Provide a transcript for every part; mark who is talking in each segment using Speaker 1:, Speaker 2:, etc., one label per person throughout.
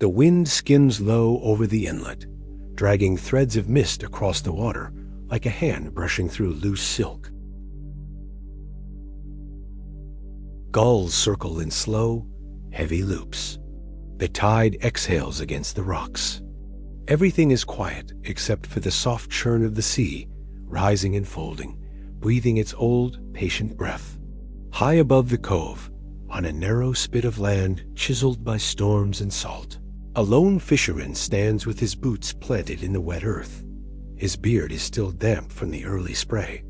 Speaker 1: The wind skims low over the inlet, dragging threads of mist across the water like a hand brushing through loose silk. Gulls circle in slow, heavy loops. The tide exhales against the rocks. Everything is quiet except for the soft churn of the sea, rising and folding, breathing its old, patient breath. High above the cove, on a narrow spit of land chiseled by storms and salt, a lone fisherman stands with his boots planted in the wet earth. His beard is still damp from the early spray.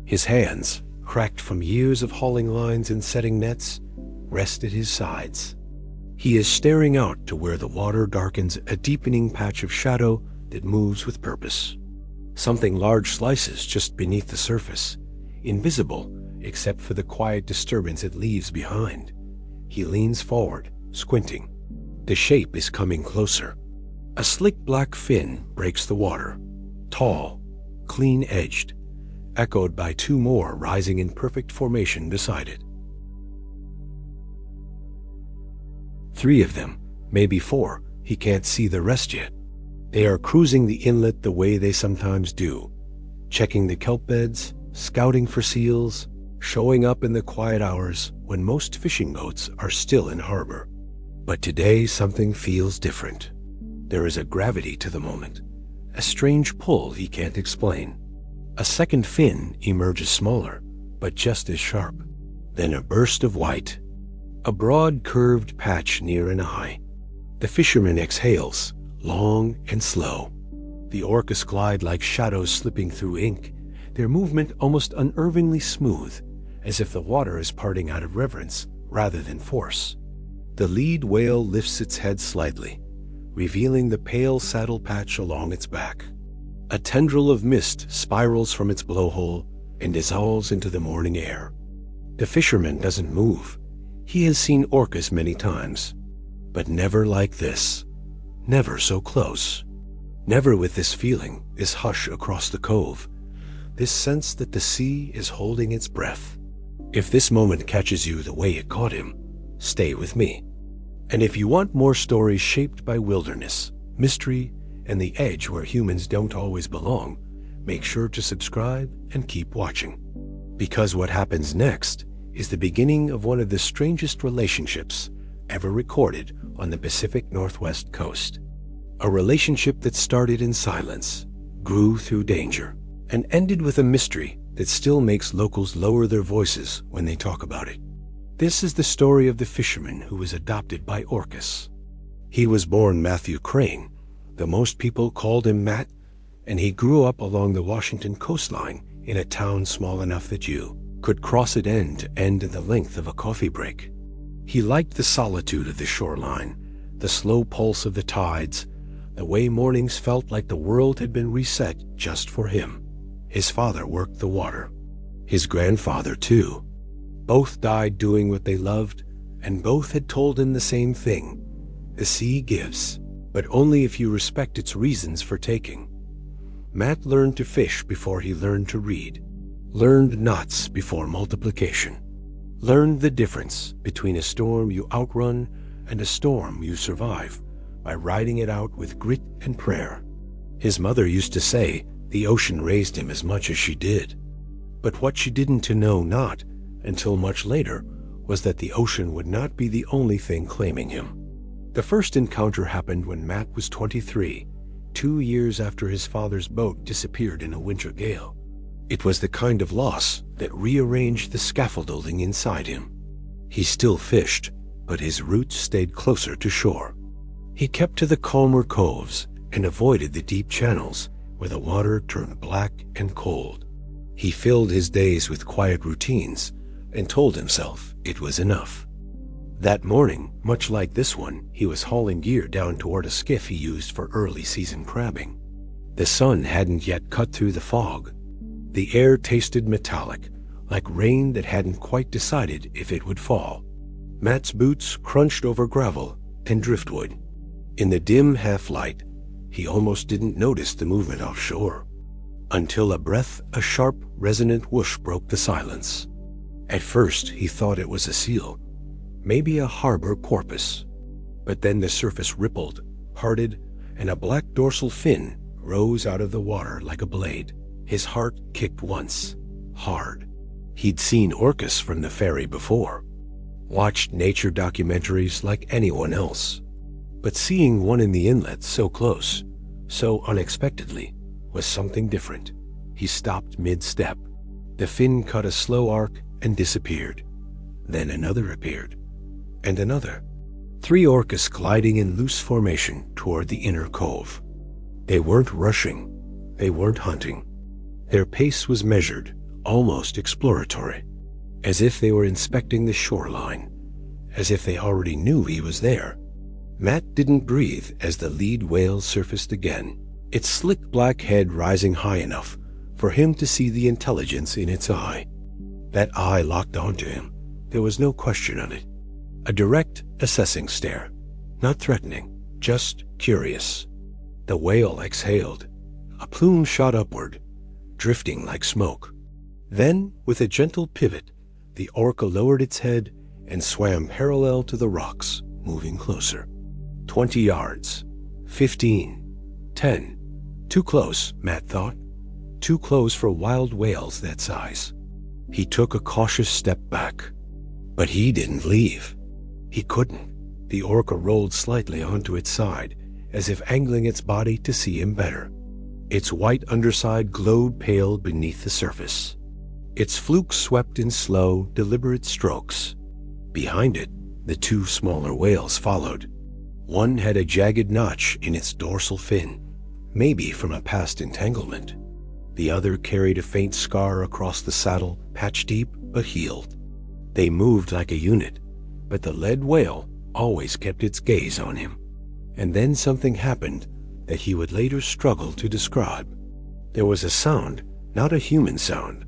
Speaker 1: His hands, cracked from years of hauling lines and setting nets, rest at his sides. He is staring out to where the water darkens a deepening patch of shadow that moves with purpose. Something large slices just beneath the surface, invisible except for the quiet disturbance it leaves behind. He leans forward, squinting. The shape is coming closer. A slick black fin breaks the water, tall, clean-edged, echoed by two more rising in perfect formation beside it. Three of them, maybe four, he can't see the rest yet. They are cruising the inlet the way they sometimes do, checking the kelp beds, scouting for seals, showing up in the quiet hours when most fishing boats are still in harbor. But today something feels different. There is a gravity to the moment, a strange pull he can't explain. A second fin emerges smaller, but just as sharp. Then a burst of white, a broad curved patch near an eye. The fisherman exhales, long and slow. The orcas glide like shadows slipping through ink, their movement almost unnervingly smooth, as if the water is parting out of reverence rather than force. The lead whale lifts its head slightly, revealing the pale saddle patch along its back. A tendril of mist spirals from its blowhole and dissolves into the morning air. The fisherman doesn't move. He has seen orcas many times, but never like this. Never so close. Never with this feeling, this hush across the cove, this sense that the sea is holding its breath. If this moment catches you the way it caught him, stay with me. And if you want more stories shaped by wilderness, mystery, and the edge where humans don't always belong, make sure to subscribe and keep watching. Because what happens next is the beginning of one of the strangest relationships ever recorded on the Pacific Northwest coast. A relationship that started in silence, grew through danger, and ended with a mystery that still makes locals lower their voices when they talk about it. This is the story of the fisherman who was adopted by Orcas. He was born Matthew Crane, though most people called him Matt, and he grew up along the Washington coastline in a town small enough that you could cross it end to end in the length of a coffee break. He liked the solitude of the shoreline, the slow pulse of the tides, the way mornings felt like the world had been reset just for him. His father worked the water. His grandfather, too. Both died doing what they loved, and both had told him the same thing. The sea gives, but only if you respect its reasons for taking. Matt learned to fish before he learned to read, learned knots before multiplication, learned the difference between a storm you outrun and a storm you survive by riding it out with grit and prayer. His mother used to say the ocean raised him as much as she did. But what she didn't to know not, until much later, was that the ocean would not be the only thing claiming him. The first encounter happened when Matt was 23, 2 years after his father's boat disappeared in a winter gale. It was the kind of loss that rearranged the scaffolding inside him. He still fished, but his roots stayed closer to shore. He kept to the calmer coves and avoided the deep channels where the water turned black and cold. He filled his days with quiet routines and told himself it was enough. That morning, much like this one, he was hauling gear down toward a skiff he used for early season crabbing. The sun hadn't yet cut through the fog. The air tasted metallic, like rain that hadn't quite decided if it would fall. Matt's boots crunched over gravel and driftwood. In the dim half-light, he almost didn't notice the movement offshore, until a sharp, resonant whoosh broke the silence. At first, he thought it was a seal, maybe a harbor porpoise. But then the surface rippled, parted, and a black dorsal fin rose out of the water like a blade. His heart kicked once, hard. He'd seen orcas from the ferry before, watched nature documentaries like anyone else. But seeing one in the inlet so close, so unexpectedly, was something different. He stopped mid-step. The fin cut a slow arc and disappeared. Then another appeared, and another. 3 orcas gliding in loose formation toward the inner cove. They weren't rushing. They weren't hunting. Their pace was measured, almost exploratory, as if they were inspecting the shoreline, as if they already knew he was there. Matt didn't breathe as the lead whale surfaced again, its slick black head rising high enough for him to see the intelligence in its eye. That eye locked onto him. There was no question of it. A direct, assessing stare. Not threatening, just curious. The whale exhaled. A plume shot upward, drifting like smoke. Then, with a gentle pivot, the orca lowered its head and swam parallel to the rocks, moving closer. 20 yards. 15. 10. Too close, Matt thought. Too close for wild whales that size. He took a cautious step back. But he didn't leave. He couldn't. The orca rolled slightly onto its side, as if angling its body to see him better. Its white underside glowed pale beneath the surface. Its fluke swept in slow, deliberate strokes. Behind it, the 2 smaller whales followed. One had a jagged notch in its dorsal fin, maybe from a past entanglement. The other carried a faint scar across the saddle, patch deep but healed. They moved like a unit, but the lead whale always kept its gaze on him. And then something happened that he would later struggle to describe. There was a sound, not a human sound,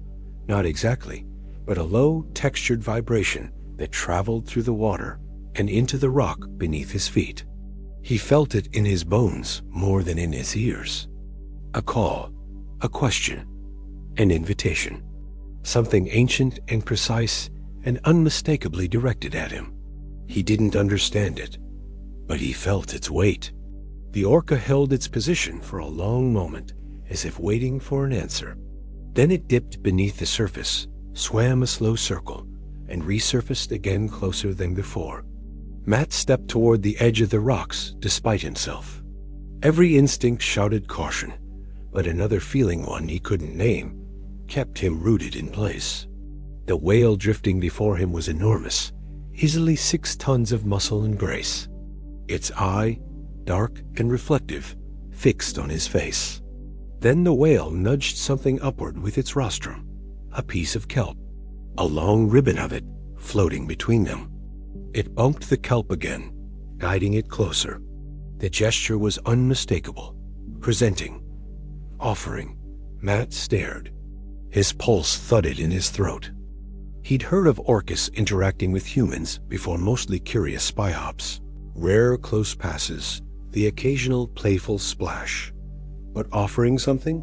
Speaker 1: not exactly, but a low, textured vibration that traveled through the water and into the rock beneath his feet. He felt it in his bones more than in his ears. A call, a question, an invitation. Something ancient and precise and unmistakably directed at him. He didn't understand it, but he felt its weight. The orca held its position for a long moment, as if waiting for an answer. Then it dipped beneath the surface, swam a slow circle, and resurfaced again closer than before. Matt stepped toward the edge of the rocks despite himself. Every instinct shouted caution, but another feeling, one he couldn't name, kept him rooted in place. The whale drifting before him was enormous, easily 6 tons of muscle and grace. Its eye, dark and reflective, fixed on his face. Then the whale nudged something upward with its rostrum, a piece of kelp, a long ribbon of it floating between them. It bumped the kelp again, guiding it closer. The gesture was unmistakable, presenting, offering. Matt stared. His pulse thudded in his throat. He'd heard of orcas interacting with humans before mostly curious spy ops. Rare close passes, the occasional playful splash. But offering something?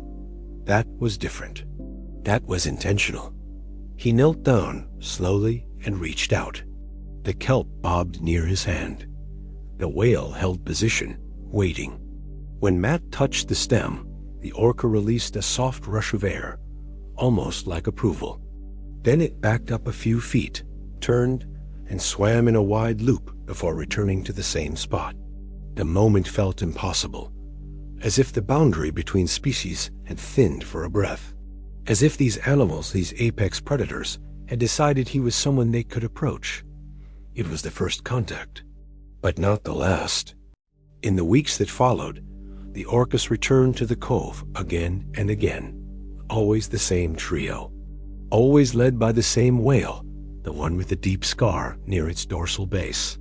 Speaker 1: That was different. That was intentional. He knelt down slowly and reached out. The kelp bobbed near his hand. The whale held position, waiting. When Matt touched the stem, the orca released a soft rush of air, almost like approval. Then it backed up a few feet, turned, and swam in a wide loop before returning to the same spot. The moment felt impossible, as if the boundary between species had thinned for a breath, as if these animals, these apex predators, had decided he was someone they could approach. It was the first contact, but not the last. In the weeks that followed, the orcas returned to the cove again and again, always the same trio, always led by the same whale, the one with the deep scar near its dorsal base.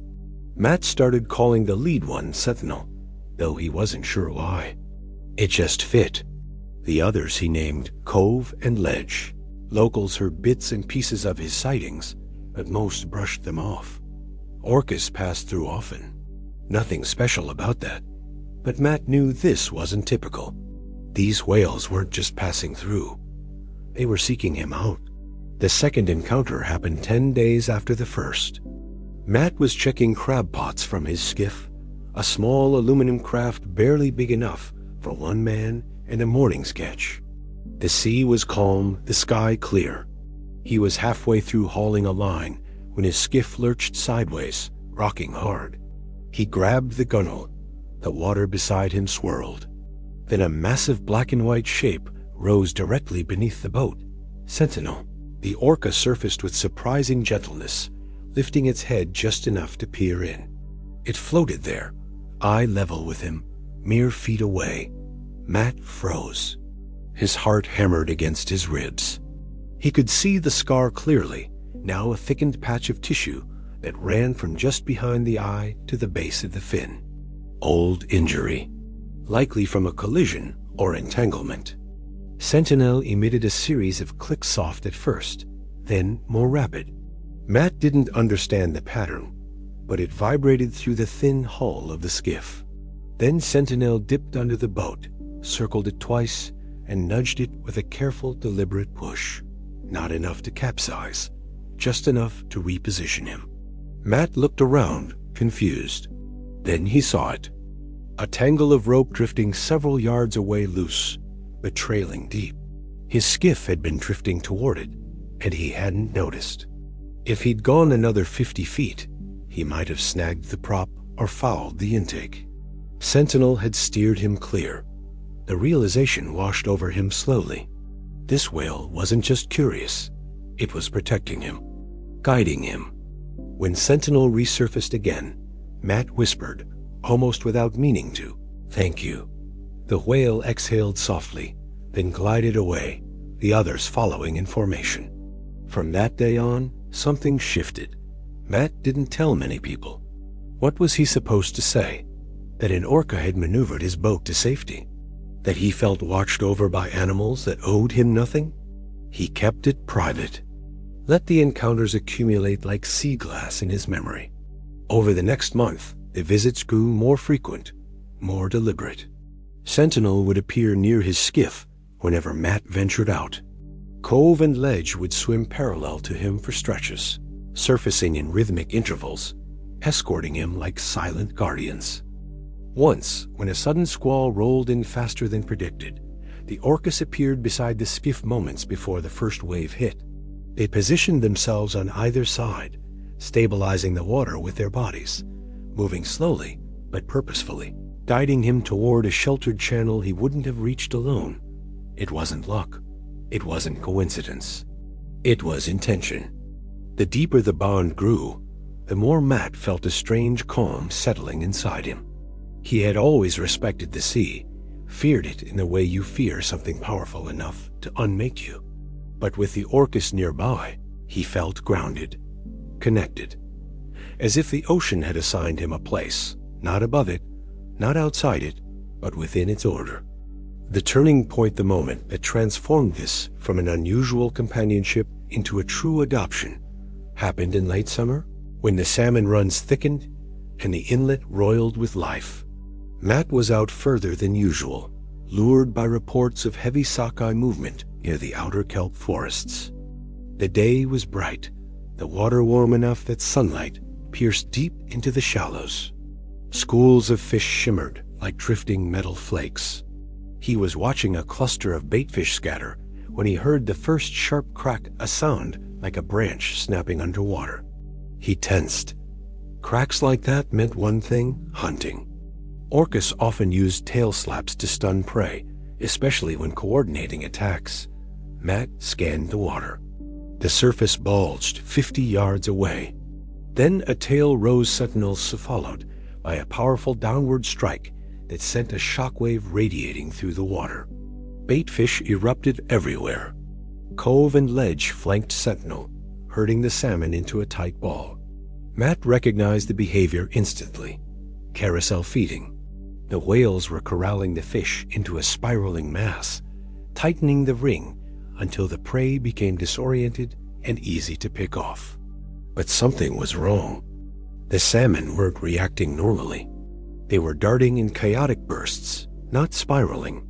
Speaker 1: Matt started calling the lead one Sentinel, though he wasn't sure why. It just fit. The others he named Cove and Ledge. Locals heard bits and pieces of his sightings, but most brushed them off. Orcas passed through often. Nothing special about that. But Matt knew this wasn't typical. These whales weren't just passing through. They were seeking him out. The second encounter happened 10 days after the first. Matt was checking crab pots from his skiff a small aluminum craft barely big enough for one man and a morning sketch. The sea was calm, the sky clear. He was halfway through hauling a line when his skiff lurched sideways, rocking hard. He grabbed the gunwale. The water beside him swirled. Then a massive black and white shape rose directly beneath the boat. Sentinel. The Orca surfaced with surprising gentleness, lifting its head just enough to peer in. It floated there, eye level with him, mere feet away. Matt froze. His heart hammered against his ribs. He could see the scar clearly, now a thickened patch of tissue that ran from just behind the eye to the base of the fin. Old injury, likely from a collision or entanglement. Sentinel emitted a series of clicks, soft at first, then more rapid. Matt didn't understand the pattern, but it vibrated through the thin hull of the skiff. Then Sentinel dipped under the boat, circled it twice, and nudged it with a careful, deliberate push. Not enough to capsize, just enough to reposition him. Matt looked around, confused. Then he saw it. A tangle of rope drifting several yards away loose, but trailing deep. His skiff had been drifting toward it, and he hadn't noticed. If he'd gone another 50 feet, he might have snagged the prop or fouled the intake. Sentinel had steered him clear. The realization washed over him slowly. This whale wasn't just curious. It was protecting him, guiding him. When Sentinel resurfaced again, Matt whispered, almost without meaning to, "Thank you." The whale exhaled softly, then glided away, the others following in formation. From that day on, something shifted. Matt didn't tell many people. What was he supposed to say? That an orca had maneuvered his boat to safety? That he felt watched over by animals that owed him nothing? He kept it private. Let the encounters accumulate like sea glass in his memory. Over the next month, the visits grew more frequent, more deliberate. Sentinel would appear near his skiff whenever Matt ventured out. Cove and ledge would swim parallel to him for stretches, surfacing in rhythmic intervals, escorting him like silent guardians. Once, when a sudden squall rolled in faster than predicted, the Orcas appeared beside the skiff moments before the first wave hit. They positioned themselves on either side, stabilizing the water with their bodies, moving slowly but purposefully, guiding him toward a sheltered channel he wouldn't have reached alone. It wasn't luck. It wasn't coincidence. It was intention. The deeper the bond grew, the more Matt felt a strange calm settling inside him. He had always respected the sea, feared it in the way you fear something powerful enough to unmake you. But with the Orcas nearby, he felt grounded, connected, as if the ocean had assigned him a place, not above it, not outside it, but within its order. The turning point, the moment that transformed this from an unusual companionship into a true adoption, happened in late summer, when the salmon runs thickened and the inlet roiled with life. Matt was out further than usual, lured by reports of heavy sockeye movement near the outer kelp forests. The day was bright, the water warm enough that sunlight pierced deep into the shallows. Schools of fish shimmered like drifting metal flakes. He was watching a cluster of baitfish scatter when he heard the first sharp crack, a sound like a branch snapping underwater. He tensed. Cracks like that meant one thing: hunting. Orcas often used tail slaps to stun prey, especially when coordinating attacks. Matt scanned the water. The surface bulged 50 yards away. Then a tail rose. Sentinel followed by a powerful downward strike that sent a shockwave radiating through the water. Baitfish erupted everywhere. Cove and ledge flanked Sentinel, herding the salmon into a tight ball. Matt recognized the behavior instantly. Carousel feeding. The whales were corralling the fish into a spiraling mass, tightening the ring until the prey became disoriented and easy to pick off. But something was wrong. The salmon weren't reacting normally. They were darting in chaotic bursts, not spiraling.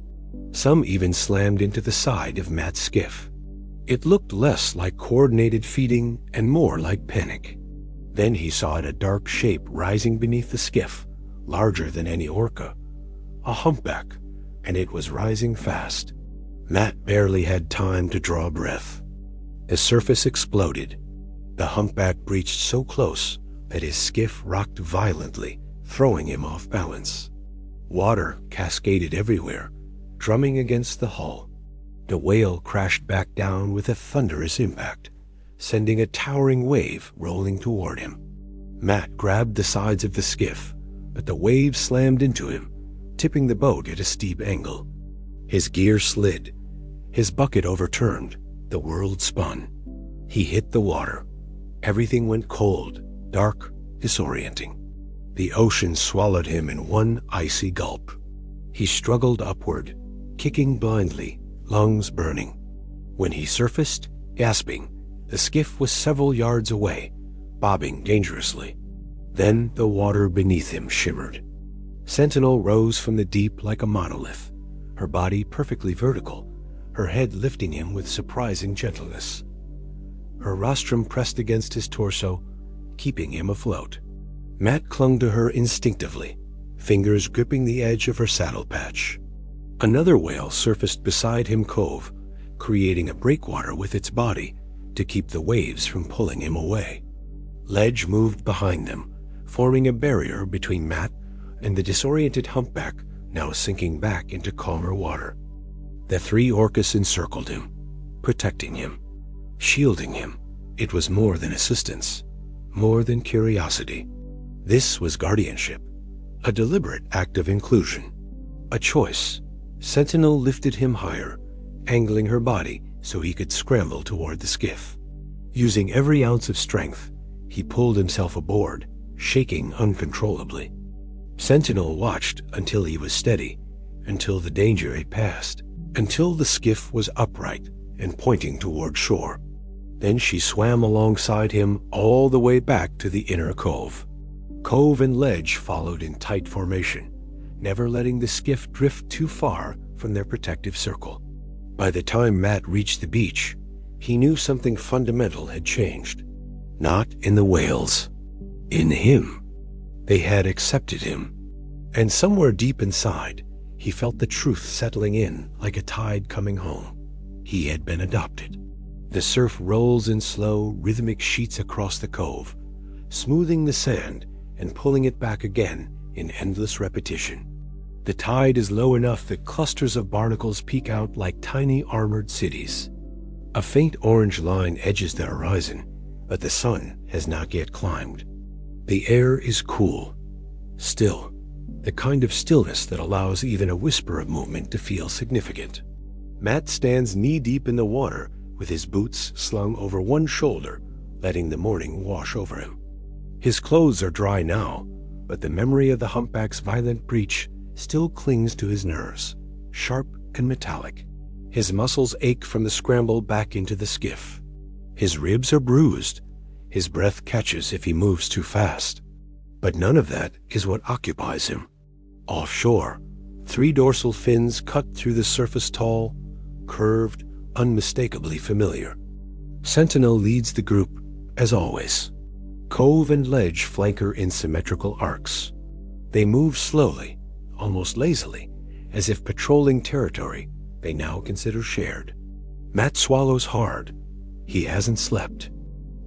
Speaker 1: Some even slammed into the side of Matt's skiff. It looked less like coordinated feeding and more like panic. Then he saw a dark shape rising beneath the skiff, larger than any orca, a humpback, and it was rising fast. Matt barely had time to draw breath. The surface exploded. The humpback breached so close that his skiff rocked violently, throwing him off balance. Water cascaded everywhere, drumming against the hull. The whale crashed back down with a thunderous impact, sending a towering wave rolling toward him. Matt grabbed the sides of the skiff, but the wave slammed into him, tipping the boat at a steep angle. His gear slid. His bucket overturned. The world spun. He hit the water. Everything went cold, dark, disorienting. The ocean swallowed him in one icy gulp. He struggled upward, kicking blindly, lungs burning. When he surfaced, gasping, the skiff was several yards away, bobbing dangerously. Then the water beneath him shimmered. Sentinel rose from the deep like a monolith, her body perfectly vertical, her head lifting him with surprising gentleness. Her rostrum pressed against his torso, keeping him afloat. Matt clung to her instinctively, fingers gripping the edge of her saddle patch. Another whale surfaced beside him cove, creating a breakwater with its body to keep the waves from pulling him away. Ledge moved behind them, forming a barrier between Matt and the disoriented humpback now sinking back into calmer water. The three orcas encircled him, protecting him, shielding him. It was more than assistance, more than curiosity. This was guardianship, a deliberate act of inclusion, a choice. Sentinel lifted him higher, angling her body so he could scramble toward the skiff. Using every ounce of strength, he pulled himself aboard, shaking uncontrollably. Sentinel watched until he was steady, until the danger had passed, until the skiff was upright and pointing toward shore. Then she swam alongside him all the way back to the inner cove. Cove and ledge followed in tight formation, never letting the skiff drift too far from their protective circle. By the time Matt reached the beach, he knew something fundamental had changed. Not in the whales. In him. They had accepted him. And somewhere deep inside, he felt the truth settling in like a tide coming home. He had been adopted. The surf rolls in slow, rhythmic sheets across the cove, smoothing the sand and pulling it back again in endless repetition. The tide is low enough that clusters of barnacles peek out like tiny armored cities. A faint orange line edges the horizon, but the sun has not yet climbed. The air is cool, still, the kind of stillness that allows even a whisper of movement to feel significant. Matt stands knee-deep in the water with his boots slung over one shoulder, letting the morning wash over him. His clothes are dry now, but the memory of the humpback's violent breach still clings to his nerves, sharp and metallic. His muscles ache from the scramble back into the skiff. His ribs are bruised. His breath catches if he moves too fast. But none of that is what occupies him. Offshore, 3 dorsal fins cut through the surface tall, curved, unmistakably familiar. Sentinel leads the group, as always. Cove and ledge flank her in symmetrical arcs. They move slowly, almost lazily, as if patrolling territory they now consider shared. Matt swallows hard. He hasn't slept.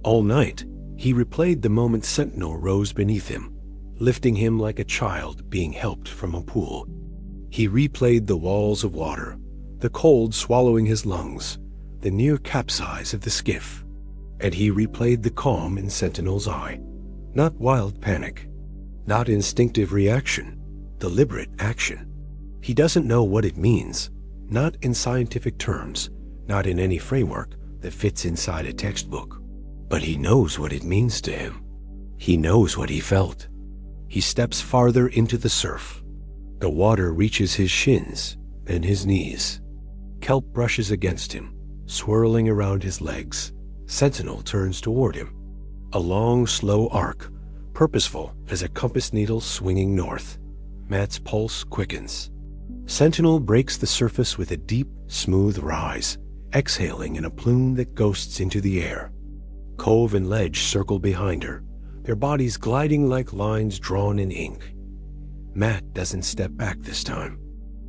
Speaker 1: All night, he replayed the moment Sentinel rose beneath him, lifting him like a child being helped from a pool. He replayed the walls of water, the cold swallowing his lungs, the near capsize of the skiff. And he replayed the calm in Sentinel's eye. Not wild panic, not instinctive reaction, deliberate action. He doesn't know what it means, not in scientific terms, not in any framework that fits inside a textbook. But he knows what it means to him. He knows what he felt. He steps farther into the surf. The water reaches his shins, then his knees. Kelp brushes against him, swirling around his legs. Sentinel turns toward him. A long, slow arc, purposeful as a compass needle swinging north. Matt's pulse quickens. Sentinel breaks the surface with a deep, smooth rise, exhaling in a plume that ghosts into the air. Cove and ledge circle behind her, their bodies gliding like lines drawn in ink. Matt doesn't step back this time.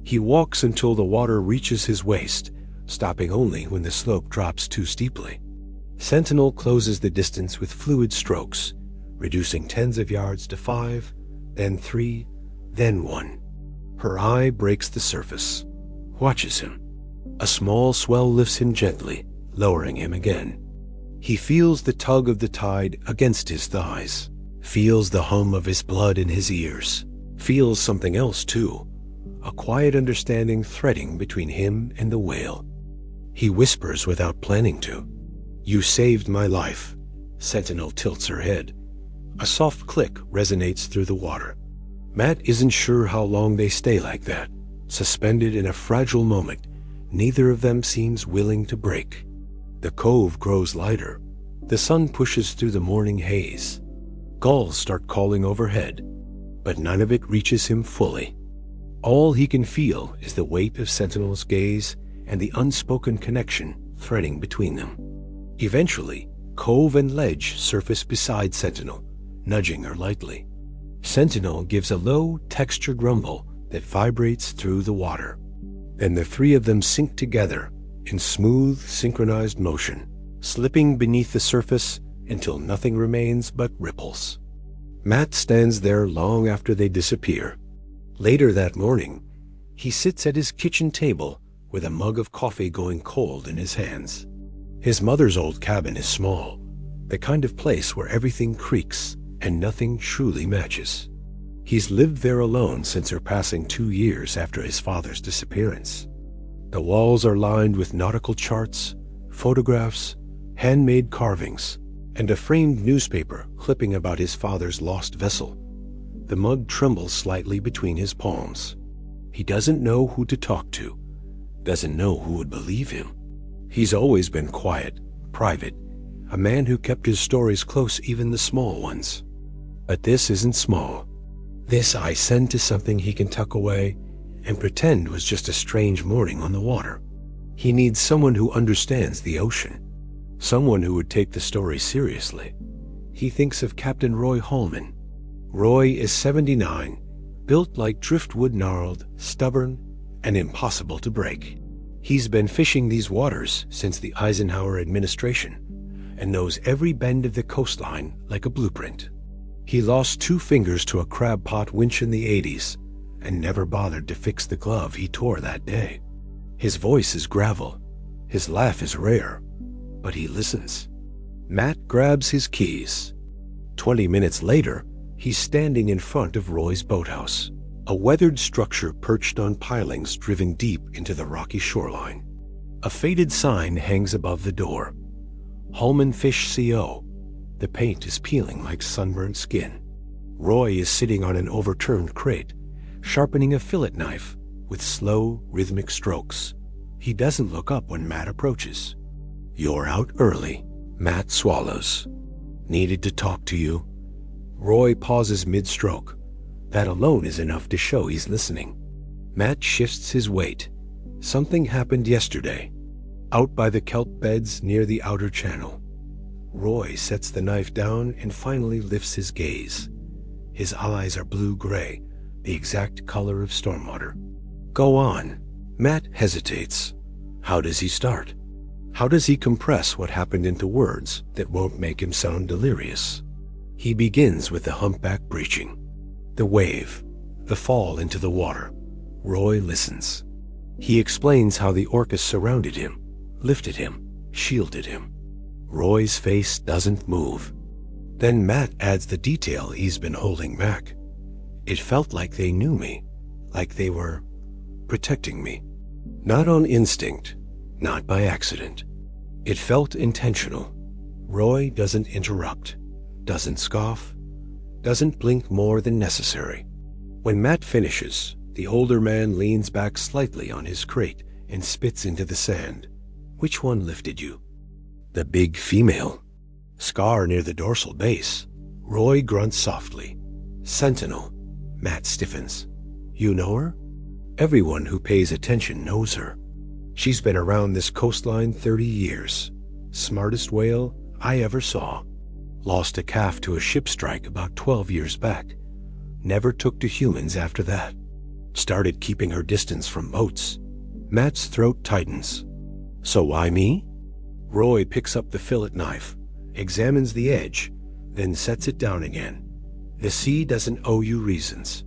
Speaker 1: He walks until the water reaches his waist, stopping only when the slope drops too steeply. Sentinel closes the distance with fluid strokes, reducing tens of yards to 5, then 3, then 1. Her eye breaks the surface, watches him. A small swell lifts him gently, lowering him again. He feels the tug of the tide against his thighs, feels the hum of his blood in his ears, feels something else too, a quiet understanding threading between him and the whale. He whispers without planning to. "You saved my life." Sentinel tilts her head. A soft click resonates through the water. Matt isn't sure how long they stay like that, suspended in a fragile moment. Neither of them seems willing to break. The cove grows lighter. The sun pushes through the morning haze. Gulls start calling overhead, but none of it reaches him fully. All he can feel is the weight of Sentinel's gaze and the unspoken connection threading between them. Eventually, cove and ledge surface beside Sentinel, nudging her lightly. Sentinel gives a low, textured rumble that vibrates through the water. Then the three of them sink together in smooth, synchronized motion, slipping beneath the surface until nothing remains but ripples. Matt stands there long after they disappear. Later that morning, he sits at his kitchen table with a mug of coffee going cold in his hands. His mother's old cabin is small, the kind of place where everything creaks and nothing truly matches. He's lived there alone since her passing 2 years after his father's disappearance. The walls are lined with nautical charts, photographs, handmade carvings, and a framed newspaper clipping about his father's lost vessel. The mug trembles slightly between his palms. He doesn't know who to talk to, doesn't know who would believe him. He's always been quiet, private, a man who kept his stories close, even the small ones. But this isn't small. This I send to something he can tuck away and pretend was just a strange morning on the water. He needs someone who understands the ocean, someone who would take the story seriously. He thinks of Captain Roy Holman. Roy is 79, built like driftwood, gnarled, stubborn, and impossible to break. He's been fishing these waters since the Eisenhower administration and knows every bend of the coastline like a blueprint. He lost 2 fingers to a crab pot winch in the 80s and never bothered to fix the glove he tore that day. His voice is gravel, his laugh is rare, but he listens. Matt grabs his keys. 20 minutes later, he's standing in front of Roy's boathouse, a weathered structure perched on pilings driven deep into the rocky shoreline. A faded sign hangs above the door. Holman Fish CO. The paint is peeling like sunburned skin. Roy is sitting on an overturned crate, sharpening a fillet knife with slow, rhythmic strokes. He doesn't look up when Matt approaches. "You're out early." Matt swallows. "Needed to talk to you." Roy pauses mid-stroke. That alone is enough to show he's listening. Matt shifts his weight. Something happened yesterday, out by the kelp beds near the outer channel. Roy sets the knife down and finally lifts his gaze. His eyes are blue-gray, the exact color of stormwater. "Go on." Matt hesitates. How does he start? How does he compress what happened into words that won't make him sound delirious? He begins with the humpback breaching, the wave, the fall into the water. Roy listens. He explains how the Orcas surrounded him, lifted him, shielded him. Roy's face doesn't move. Then Matt adds the detail he's been holding back. "It felt like they knew me, like they were protecting me. Not on instinct, not by accident. It felt intentional." Roy doesn't interrupt, doesn't scoff, doesn't blink more than necessary. When Matt finishes, the older man leans back slightly on his crate and spits into the sand. "Which one lifted you?" "The big female. Scar near the dorsal base." Roy grunts softly. "Sentinel." Matt stiffens. "You know her?" "Everyone who pays attention knows her. She's been around this coastline 30 years. Smartest whale I ever saw. Lost a calf to a ship strike about 12 years back. Never took to humans after that. Started keeping her distance from boats. Matt's throat tightens. So why me? Roy picks up the fillet knife, examines the edge, then sets it down again. The sea doesn't owe you reasons,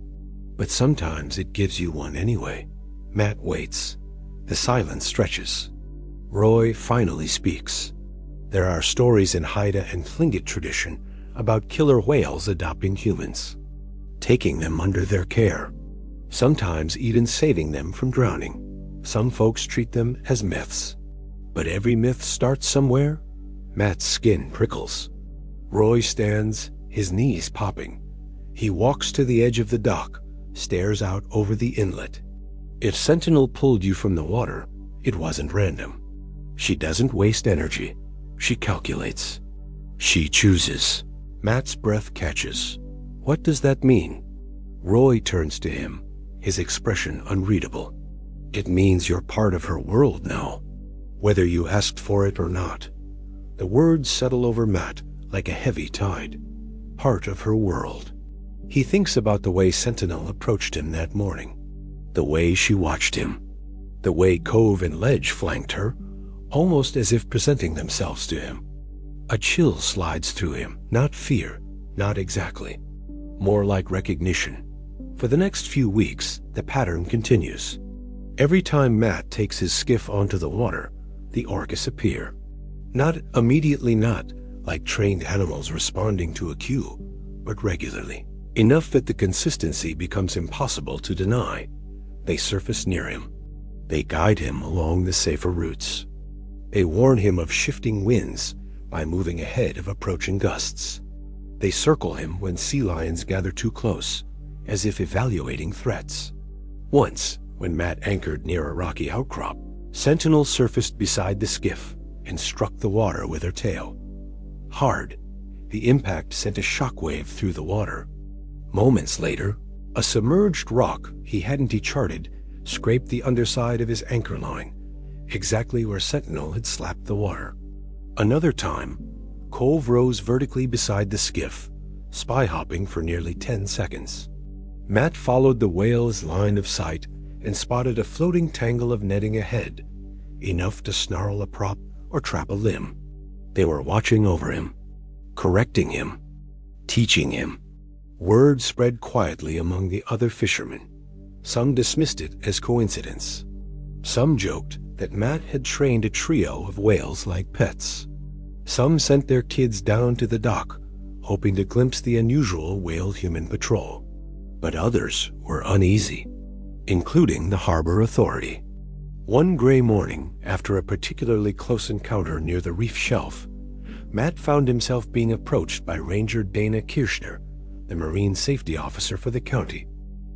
Speaker 1: but sometimes it gives you one anyway. Matt waits. The silence stretches. Roy finally speaks. There are stories in Haida and Tlingit tradition about killer whales adopting humans, taking them under their care, sometimes even saving them from drowning. Some folks treat them as myths. But every myth starts somewhere. Matt's skin prickles. Roy stands, his knees popping. He walks to the edge of the dock, stares out over the inlet. If Sentinel pulled you from the water, it wasn't random. She doesn't waste energy. She calculates. She chooses. Matt's breath catches. What does that mean? Roy turns to him, his expression unreadable. It means you're part of her world now, whether you asked for it or not. The words settle over Matt like a heavy tide. Part of her world. He thinks about the way Sentinel approached him that morning, the way she watched him, the way Cove and Ledge flanked her, almost as if presenting themselves to him. A chill slides through him, not fear, not exactly, more like recognition. For the next few weeks, the pattern continues. Every time Matt takes his skiff onto the water, the Orcas appear. Not immediately, not like trained animals responding to a cue, but regularly. Enough that the consistency becomes impossible to deny. They surface near him. They guide him along the safer routes. They warn him of shifting winds by moving ahead of approaching gusts. They circle him when sea lions gather too close, as if evaluating threats. Once, when Matt anchored near a rocky outcrop, Sentinel surfaced beside the skiff and struck the water with her tail. Hard, the impact sent a shockwave through the water. Moments later, a submerged rock he hadn't charted scraped the underside of his anchor line, exactly where Sentinel had slapped the water. Another time, Cove rose vertically beside the skiff, spy-hopping for nearly 10 seconds. Matt followed the whale's line of sight and spotted a floating tangle of netting ahead, enough to snarl a prop or trap a limb. They were watching over him, correcting him, teaching him. Word spread quietly among the other fishermen. Some dismissed it as coincidence. Some joked that Matt had trained a trio of whales like pets. Some sent their kids down to the dock, hoping to glimpse the unusual whale-human patrol. But others were uneasy, including the harbor authority. One gray morning, after a particularly close encounter near the reef shelf, Matt found himself being approached by Ranger Dana Kirchner, the Marine Safety Officer for the county.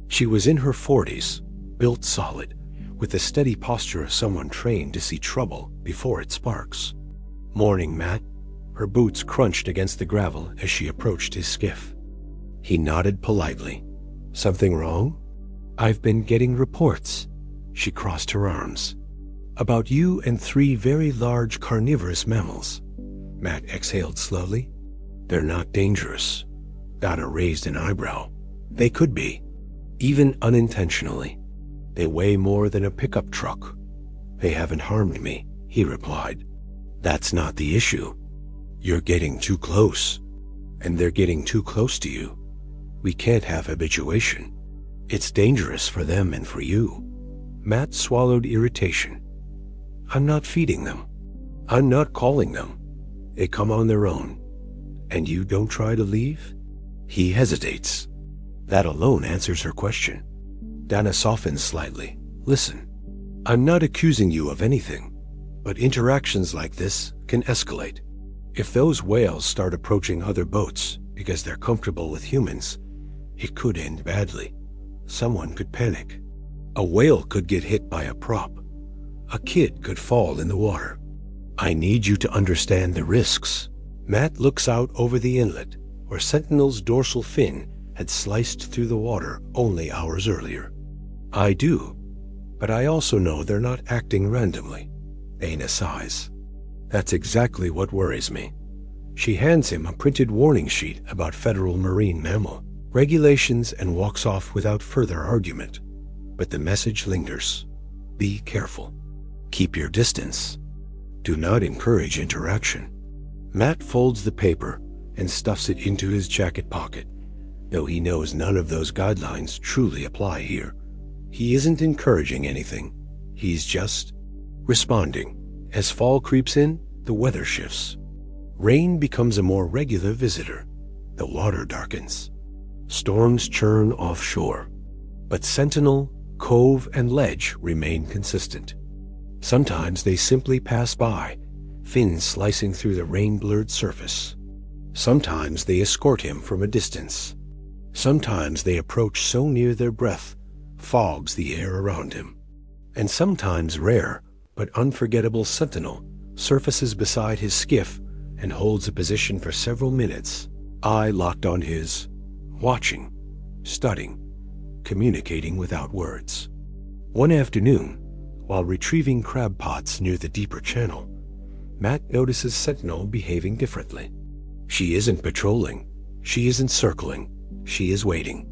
Speaker 1: She was in her 40s, built solid, with the steady posture of someone trained to see trouble before it sparks. "Morning, Matt." Her boots crunched against the gravel as she approached his skiff. He nodded politely. "Something wrong?" "I've been getting reports." She crossed her arms. "About you and 3 very large carnivorous mammals." Matt exhaled slowly. "They're not dangerous." Donna raised an eyebrow. "They could be, even unintentionally. They weigh more than a pickup truck." "They haven't harmed me," he replied. "That's not the issue. You're getting too close, and they're getting too close to you. We can't have habituation. It's dangerous for them and for you." Matt swallowed irritation. "I'm not feeding them. I'm not calling them. They come on their own. And you don't try to leave?" He hesitates. That alone answers her question. Dana softens slightly. "Listen, I'm not accusing you of anything, but interactions like this can escalate. If those whales start approaching other boats because they're comfortable with humans, it could end badly. Someone could panic. A whale could get hit by a prop. A kid could fall in the water. I need you to understand the risks." Matt looks out over the inlet, where Sentinel's dorsal fin had sliced through the water only hours earlier. "I do, but I also know they're not acting randomly." Dana sighs. "That's exactly what worries me." She hands him a printed warning sheet about federal marine mammal. regulations and walks off without further argument. But the message lingers. Be careful. Keep your distance. Do not encourage interaction. Matt folds the paper and stuffs it into his jacket pocket, though he knows none of those guidelines truly apply here. He isn't encouraging anything. He's just responding. As fall creeps in, the weather shifts. Rain becomes a more regular visitor. The water darkens. Storms churn offshore. But Sentinel, Cove, and Ledge remain consistent. Sometimes they simply pass by, fins slicing through the rain-blurred surface. Sometimes they escort him from a distance. Sometimes they approach so near their breath fogs the air around him. And sometimes rare but unforgettable Sentinel surfaces beside his skiff and holds a position for several minutes, eye locked on his, watching, studying, communicating without words. One afternoon, while retrieving crab pots near the deeper channel, Matt notices Sentinel behaving differently. She isn't patrolling. She isn't circling. She is waiting.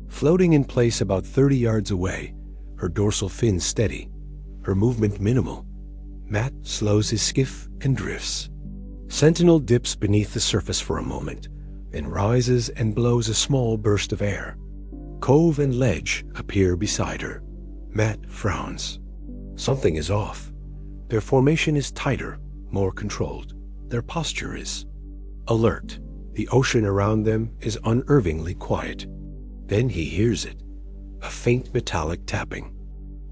Speaker 1: Floating in place about 30 yards away, her dorsal fin steady, her movement minimal, Matt slows his skiff and drifts. Sentinel dips beneath the surface for a moment, then rises and blows a small burst of air. Cove and Ledge appear beside her. Matt frowns. Something is off. Their formation is tighter, more controlled. Their posture is alert. The ocean around them is unnervingly quiet. Then he hears it, a faint metallic tapping.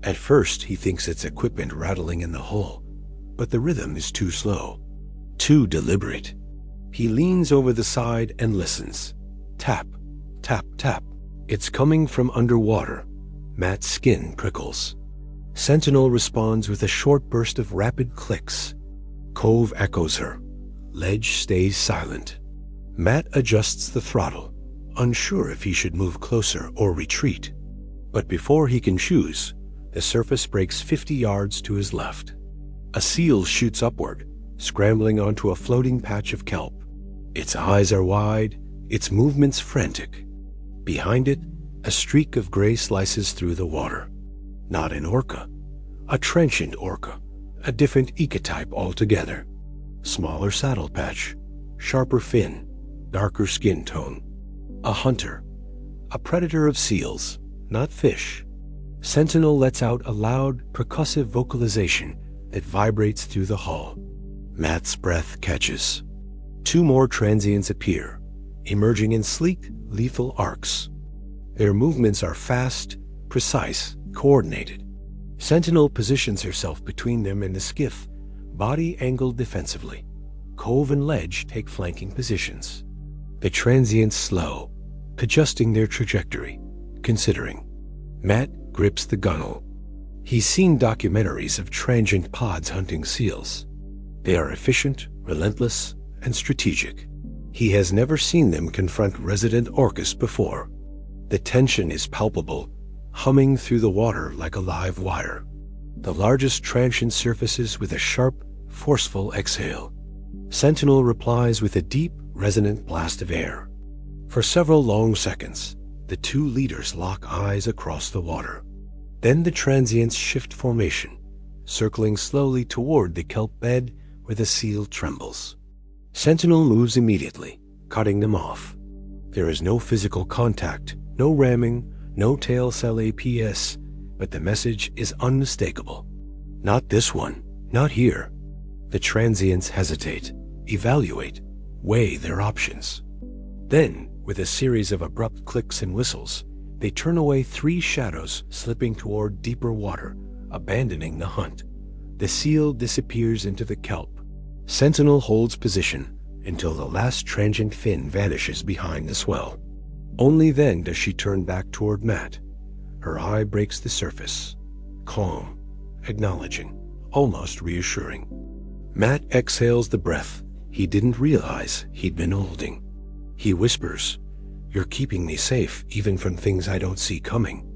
Speaker 1: At first he thinks it's equipment rattling in the hull, but the rhythm is too slow, too deliberate. He leans over the side and listens. Tap, tap, tap. It's coming from underwater. Matt's skin prickles. Sentinel responds with a short burst of rapid clicks. Cove echoes her. Ledge stays silent. Matt adjusts the throttle, unsure if he should move closer or retreat. But before he can choose, the surface breaks 50 yards to his left. A seal shoots upward, scrambling onto a floating patch of kelp. Its eyes are wide, its movements frantic. Behind it, a streak of gray slices through the water. Not an orca, a trenchant orca, a different ecotype altogether. Smaller saddle patch, sharper fin, darker skin tone. A hunter, a predator of seals, not fish. Sentinel lets out a loud, percussive vocalization that vibrates through the hull. Matt's breath catches. Two more transients appear, emerging in sleek, lethal arcs. Their movements are fast, precise, coordinated. Sentinel positions herself between them and the skiff, body angled defensively. Cove and Ledge take flanking positions. The transients slow, adjusting their trajectory, considering. Matt grips the gunwale. He's seen documentaries of transient pods hunting seals. They are efficient, relentless, and strategic. He has never seen them confront resident orcas before. The tension is palpable, humming through the water like a live wire. The largest transient surfaces with a sharp, forceful exhale. Sentinel replies with a deep, resonant blast of air. For several long seconds, the two leaders lock eyes across the water. Then the transients shift formation, circling slowly toward the kelp bed where the seal trembles. Sentinel moves immediately, cutting them off. There is no physical contact, no ramming, no tail cell APS, but the message is unmistakable. Not this one, not here. The transients hesitate, evaluate, weigh their options. Then, with a series of abrupt clicks and whistles, they turn away three shadows slipping toward deeper water, abandoning the hunt. The seal disappears into the kelp. Sentinel holds position until the last transient fin vanishes behind the swell. Only then does she turn back toward Matt. Her eye breaks the surface, calm, acknowledging, almost reassuring. Matt exhales the breath he didn't realize he'd been holding. He whispers, "You're keeping me safe even from things I don't see coming."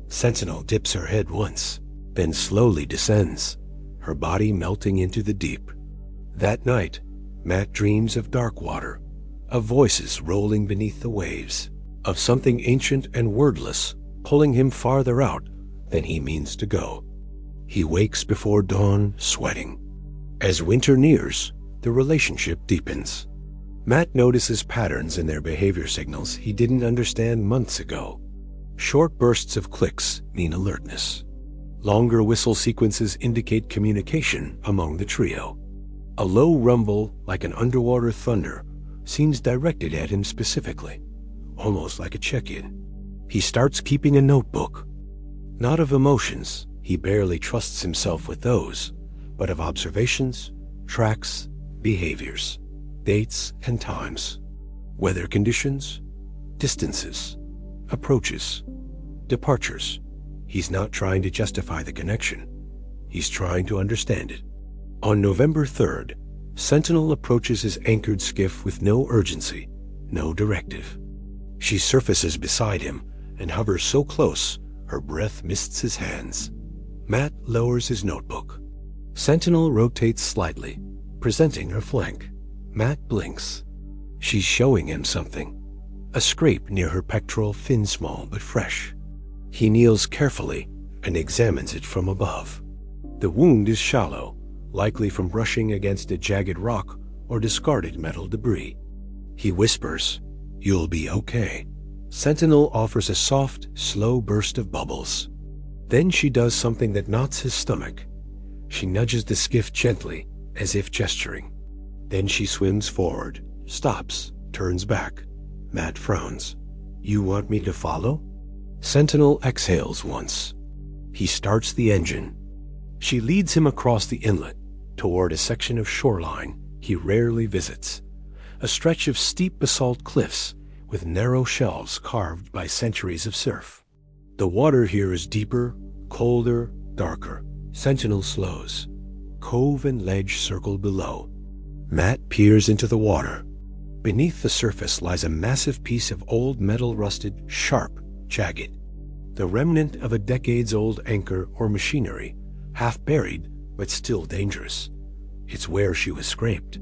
Speaker 1: Sentinel dips her head once, then slowly descends, her body melting into the deep. That night, Matt dreams of dark water, of voices rolling beneath the waves. of something ancient and wordless, pulling him farther out than he means to go. He wakes before dawn, sweating. As winter nears, the relationship deepens. Matt notices patterns in their behavior signals he didn't understand months ago. Short bursts of clicks mean alertness. Longer whistle sequences indicate communication among the trio. A low rumble, like an underwater thunder, seems directed at him specifically, almost like a check-in. He starts keeping a notebook. Not of emotions, he barely trusts himself with those, but of observations, tracks, behaviors, dates and times, weather conditions, distances, approaches, departures. He's not trying to justify the connection. He's trying to understand it. On November 3rd, Sentinel approaches his anchored skiff with no urgency, no directive. She surfaces beside him and hovers so close her breath mists his hands. Matt lowers his notebook. Sentinel rotates slightly, presenting her flank. Matt blinks. She's showing him something. A scrape near her pectoral, fin small but fresh. He kneels carefully and examines it from above. The wound is shallow, likely from brushing against a jagged rock or discarded metal debris. He whispers, "You'll be okay." Sentinel offers a soft, slow burst of bubbles. Then she does something that knots his stomach. She nudges the skiff gently, as if gesturing. Then she swims forward, stops, turns back. Matt frowns. "You want me to follow?" Sentinel exhales once. He starts the engine. She leads him across the inlet, toward a section of shoreline he rarely visits, a stretch of steep basalt cliffs with narrow shelves carved by centuries of surf. The water here is deeper, colder, darker. Sentinel slows. Cove and ledge circle below. Matt peers into the water. Beneath the surface lies a massive piece of old metal, rusted, sharp, jagged. The remnant of a decades-old anchor or machinery, half buried but still dangerous. It's where she was scraped.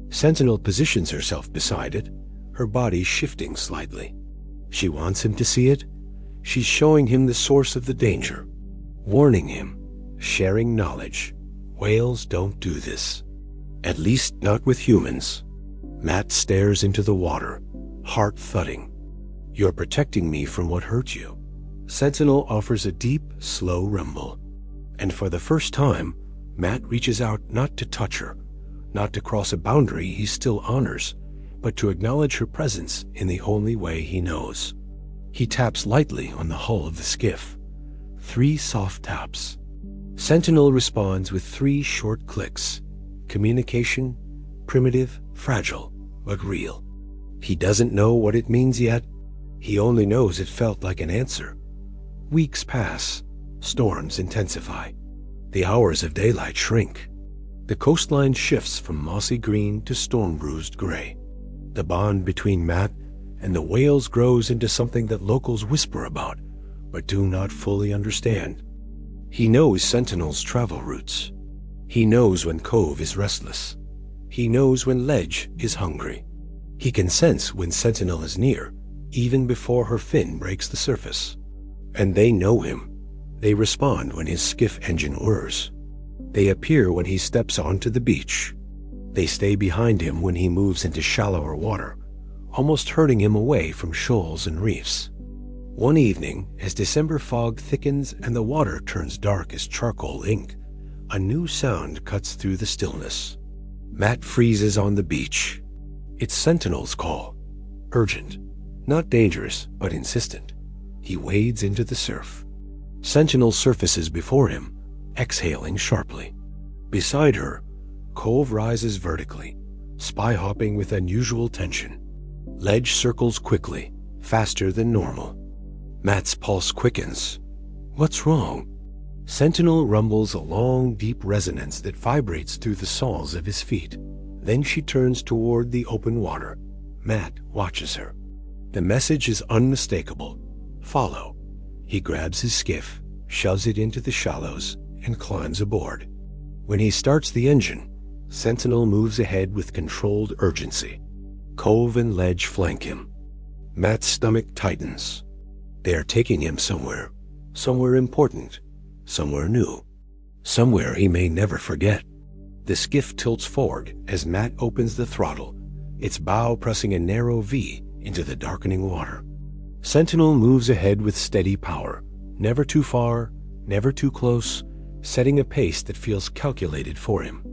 Speaker 1: Sentinel positions herself beside it, her body shifting slightly. She wants him to see it. She's showing him the source of the danger, warning him, sharing knowledge. Whales don't do this. At least not with humans. Matt stares into the water, heart thudding. "You're protecting me from what hurt you." Sentinel offers a deep, slow rumble. And for the first time, Matt reaches out not to touch her, not to cross a boundary he still honors, but to acknowledge her presence in the only way he knows. He taps lightly on the hull of the skiff. 3 soft taps. Sentinel responds with 3 short clicks. Communication, primitive, fragile, but real. He doesn't know what it means yet. He only knows it felt like an answer. Weeks pass. Storms intensify. The hours of daylight shrink. The coastline shifts from mossy green to storm-bruised gray. The bond between Matt and the whales grows into something that locals whisper about, but do not fully understand. He knows Sentinel's travel routes. He knows when Cove is restless. He knows when Ledge is hungry. He can sense when Sentinel is near, even before her fin breaks the surface. And they know him. They respond when his skiff engine whirs. They appear when he steps onto the beach. They stay behind him when he moves into shallower water, almost herding him away from shoals and reefs. One evening, as December fog thickens and the water turns dark as charcoal ink, a new sound cuts through the stillness. Matt freezes on the beach. It's Sentinel's call. Urgent. Not dangerous, but insistent. He wades into the surf. Sentinel surfaces before him, exhaling sharply. Beside her, Cove rises vertically, spy-hopping with unusual tension. Ledge circles quickly, faster than normal. Matt's pulse quickens. What's wrong? Sentinel rumbles a long, deep resonance that vibrates through the soles of his feet. Then she turns toward the open water. Matt watches her. The message is unmistakable. Follow. He grabs his skiff, shoves it into the shallows, and climbs aboard. When he starts the engine, Sentinel moves ahead with controlled urgency. Cove and Ledge flank him. Matt's stomach tightens. They are taking him somewhere. Somewhere important. Somewhere new. Somewhere he may never forget. The skiff tilts forward as Matt opens the throttle, its bow pressing a narrow V into the darkening water. Sentinel moves ahead with steady power, never too far, never too close, setting a pace that feels calculated for him.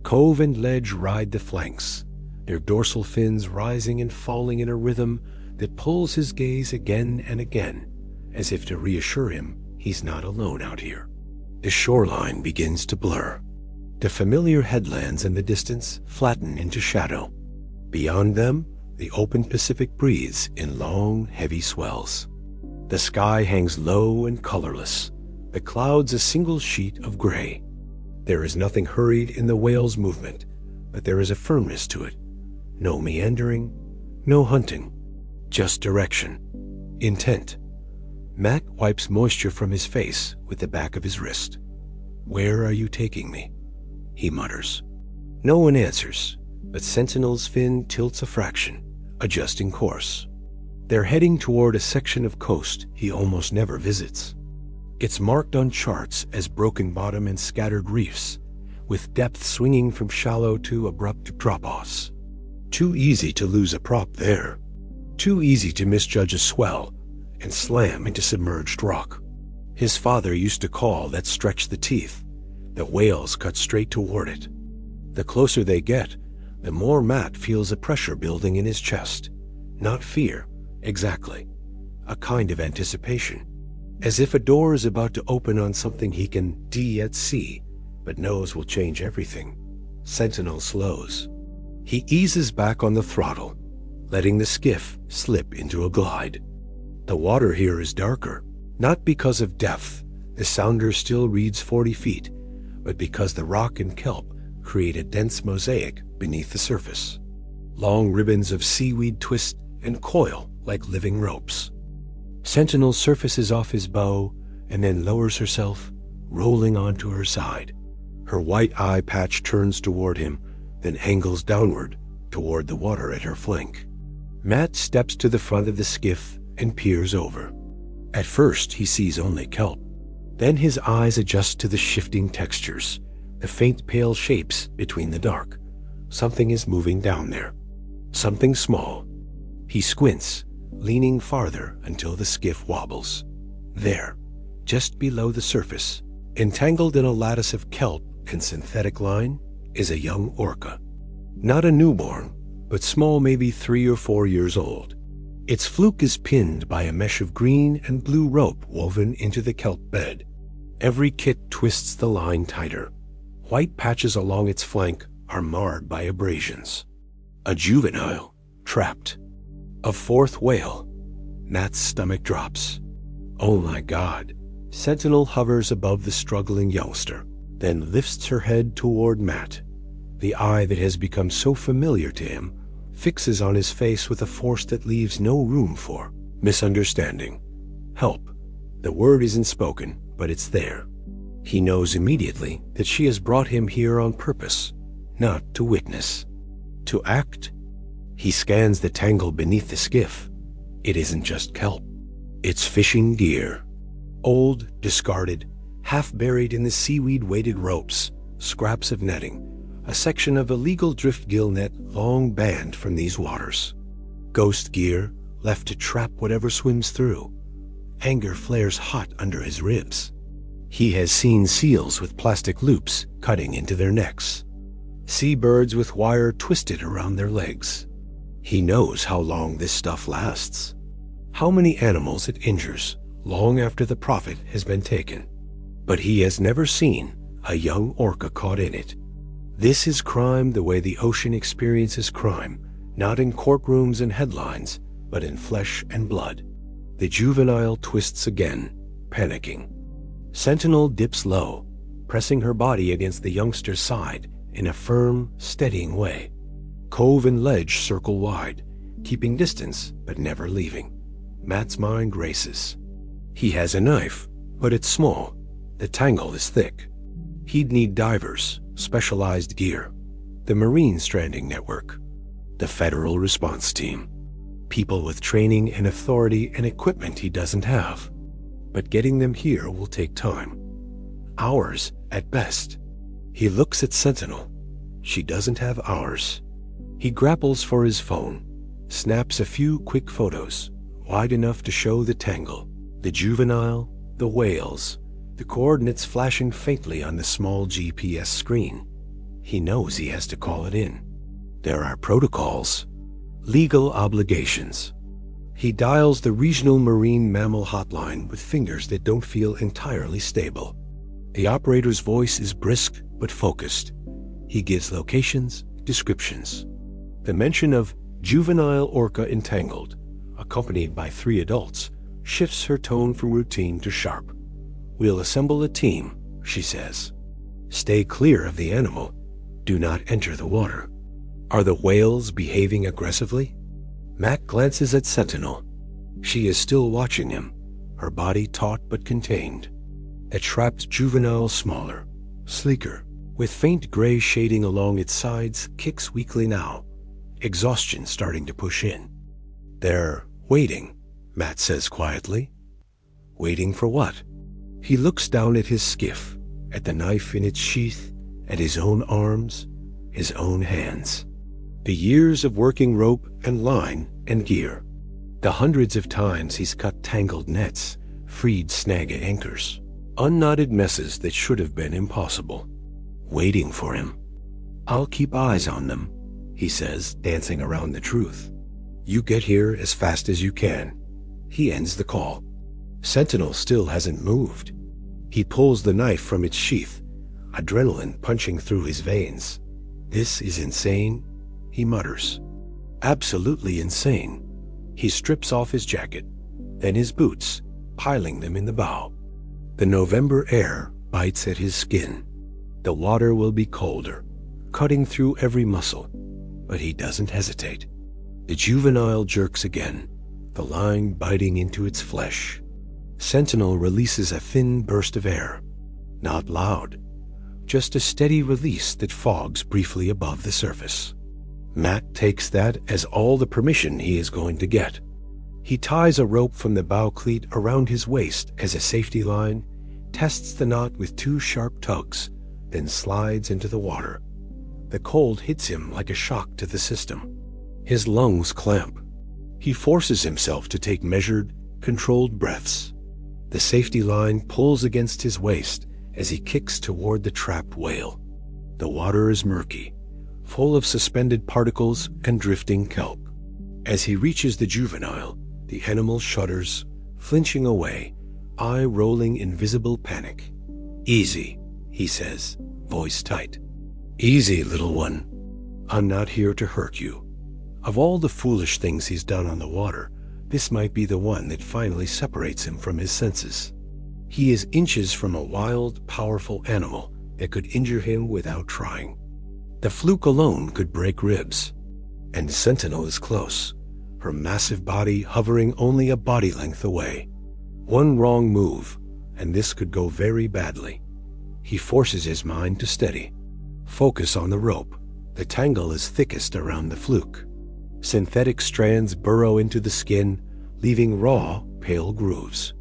Speaker 1: Cove and ledge ride the flanks, their dorsal fins rising and falling in a rhythm that pulls his gaze again and again, as if to reassure him he's not alone out here. The shoreline begins to blur. The familiar headlands in the distance flatten into shadow. Beyond them, the open Pacific breathes in long, heavy swells. The sky hangs low and colorless, the clouds a single sheet of gray. There is nothing hurried in the whale's movement, but there is a firmness to it. No meandering, no hunting, just direction, intent. Matt wipes moisture from his face with the back of his wrist. "Where are you taking me?" he mutters. No one answers, but Sentinel's fin tilts a fraction, adjusting course. They're heading toward a section of coast he almost never visits. It's marked on charts as broken bottom and scattered reefs, with depth swinging from shallow to abrupt drop-offs. Too easy to lose a prop there. Too easy to misjudge a swell and slam into submerged rock. His father used to call that stretch the teeth. The whales cut straight toward it. The closer they get, the more Matt feels a pressure building in his chest. Not fear, exactly. A kind of anticipation. As if a door is about to open on something he can yet see, but knows will change everything. Sentinel slows. He eases back on the throttle, letting the skiff slip into a glide. The water here is darker, not because of depth. The sounder still reads 40 feet, but because the rock and kelp create a dense mosaic beneath the surface. Long ribbons of seaweed twist and coil like living ropes. Sentinel surfaces off his bow and then lowers herself, rolling onto her side. Her white eye patch turns toward him, then angles downward toward the water at her flank. Matt steps to the front of the skiff and peers over. At first, he sees only kelp. Then his eyes adjust to the shifting textures, the faint pale shapes between the dark. Something is moving down there. Something small. He squints, leaning farther until the skiff wobbles. There, just below the surface, entangled in a lattice of kelp and synthetic line, is a young orca. Not a newborn, but small, maybe 3 or 4 years old. Its fluke is pinned by a mesh of green and blue rope woven into the kelp bed. Every kit twists the line tighter. White patches along its flank are marred by abrasions. A juvenile, trapped. A fourth whale. Matt's stomach drops. Oh my God. Sentinel hovers above the struggling youngster, then lifts her head toward Matt. The eye that has become so familiar to him fixes on his face with a force that leaves no room for misunderstanding. Help. The word isn't spoken, but it's there. He knows immediately that she has brought him here on purpose, not to witness. To act? He scans the tangle beneath the skiff. It isn't just kelp. It's fishing gear. Old, discarded, half buried in the seaweed-weighted ropes, scraps of netting, a section of illegal drift gill net long banned from these waters. Ghost gear left to trap whatever swims through. Anger flares hot under his ribs. He has seen seals with plastic loops cutting into their necks. Seabirds with wire twisted around their legs. He knows how long this stuff lasts. How many animals it injures long after the profit has been taken. But he has never seen a young orca caught in it. This is crime the way the ocean experiences crime, not in courtrooms and headlines, but in flesh and blood. The juvenile twists again, panicking. Sentinel dips low, pressing her body against the youngster's side in a firm, steadying way. Cove and ledge circle wide, keeping distance but never leaving. Matt's mind races. He has a knife, but it's small. The tangle is thick. He'd need divers, specialized gear, the Marine Stranding Network, the Federal Response Team. people with training and authority and equipment he doesn't have. But getting them here will take time. Hours at best. He looks at Sentinel. She doesn't have hours. He grapples for his phone, snaps a few quick photos, wide enough to show the tangle, the juvenile, the whales, the coordinates flashing faintly on the small GPS screen. He knows he has to call it in. There are protocols, legal obligations. He dials the regional marine mammal hotline with fingers that don't feel entirely stable. The operator's voice is brisk but focused. He gives locations, descriptions. The mention of juvenile orca entangled, accompanied by 3 adults, shifts her tone from routine to sharp. "We'll assemble a team," she says. "Stay clear of the animal. Do not enter the water." Are the whales behaving aggressively? Matt glances at Sentinel. She is still watching him, her body taut but contained. A trapped juvenile, smaller, sleeker, with faint gray shading along its sides, kicks weakly now, exhaustion starting to push in. "They're waiting," Matt says quietly. Waiting for what? He looks down at his skiff, at the knife in its sheath, at his own arms, his own hands. The years of working rope and line and gear. The hundreds of times he's cut tangled nets, freed snag anchors, unknotted messes that should have been impossible. Waiting for him. "I'll keep eyes on them," he says, dancing around the truth. "You get here as fast as you can." He ends the call. Sentinel still hasn't moved. He pulls the knife from its sheath, adrenaline punching through his veins. "This is insane," he mutters. Absolutely insane. He strips off his jacket, then his boots, piling them in the bow. The November air bites at his skin. The water will be colder, cutting through every muscle, but he doesn't hesitate. The juvenile jerks again, the line biting into its flesh. Sentinel releases a thin burst of air. Not loud, just a steady release that fogs briefly above the surface. Matt takes that as all the permission he is going to get. He ties a rope from the bow cleat around his waist as a safety line, tests the knot with 2 sharp tugs, then slides into the water. The cold hits him like a shock to the system. His lungs clamp. He forces himself to take measured, controlled breaths. The safety line pulls against his waist as he kicks toward the trapped whale. The water is murky, full of suspended particles and drifting kelp. As he reaches the juvenile, the animal shudders, flinching away, eye rolling in visible panic. "Easy," he says, voice tight. "Easy, little one. I'm not here to hurt you." Of all the foolish things he's done on the water, this might be the one that finally separates him from his senses. He is inches from a wild, powerful animal that could injure him without trying. The fluke alone could break ribs. And Sentinel is close, her massive body hovering only a body length away. One wrong move, and this could go very badly. He forces his mind to steady. Focus on the rope. The tangle is thickest around the fluke. Synthetic strands burrow into the skin, leaving raw, pale grooves.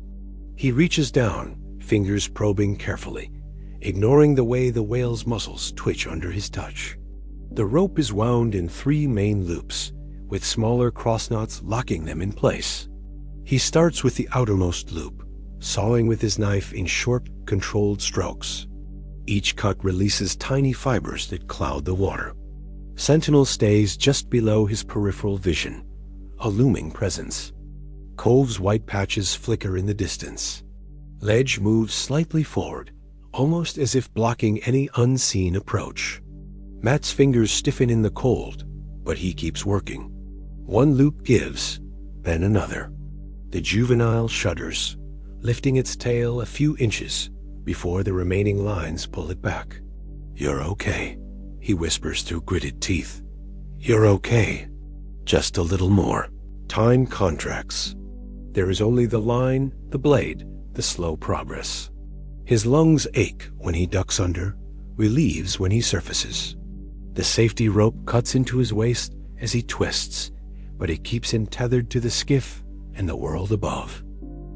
Speaker 1: He reaches down, fingers probing carefully, ignoring the way the whale's muscles twitch under his touch. The rope is wound in 3 main loops, with smaller crossknots locking them in place. He starts with the outermost loop, sawing with his knife in short, controlled strokes. Each cut releases tiny fibers that cloud the water. Sentinel stays just below his peripheral vision, a looming presence. Cove's white patches flicker in the distance. Ledge moves slightly forward, almost as if blocking any unseen approach. Matt's fingers stiffen in the cold, but he keeps working. One loop gives, then another. The juvenile shudders, lifting its tail a few inches before the remaining lines pull it back. "You're okay," he whispers through gritted teeth. "You're okay. Just a little more." Time contracts. There is only the line, the blade, the slow progress. His lungs ache when he ducks under, relieves when he surfaces. The safety rope cuts into his waist as he twists, but it keeps him tethered to the skiff and the world above.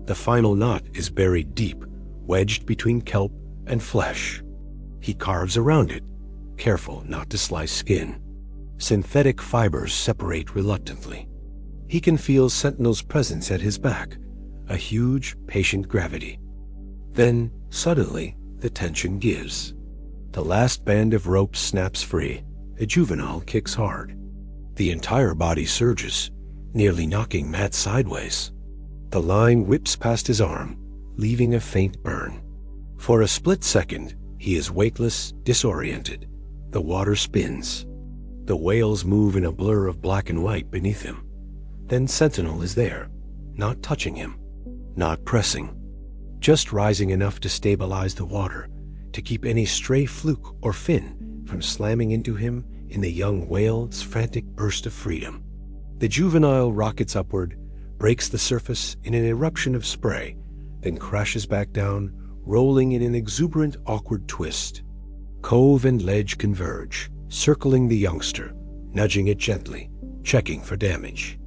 Speaker 1: The final knot is buried deep, wedged between kelp and flesh. He carves around it, careful not to slice skin. Synthetic fibers separate reluctantly. He can feel Sentinel's presence at his back, a huge, patient gravity. Then, suddenly, the tension gives. The last band of rope snaps free. A juvenile kicks hard. The entire body surges, nearly knocking Matt sideways. The line whips past his arm, leaving a faint burn. For a split second, he is weightless, disoriented. The water spins. The whales move in a blur of black and white beneath him. Then Sentinel is there, not touching him, not pressing, just rising enough to stabilize the water, to keep any stray fluke or fin from slamming into him in the young whale's frantic burst of freedom. The juvenile rockets upward, breaks the surface in an eruption of spray, then crashes back down, rolling in an exuberant, awkward twist. Cove and ledge converge, circling the youngster, nudging it gently, checking for damage.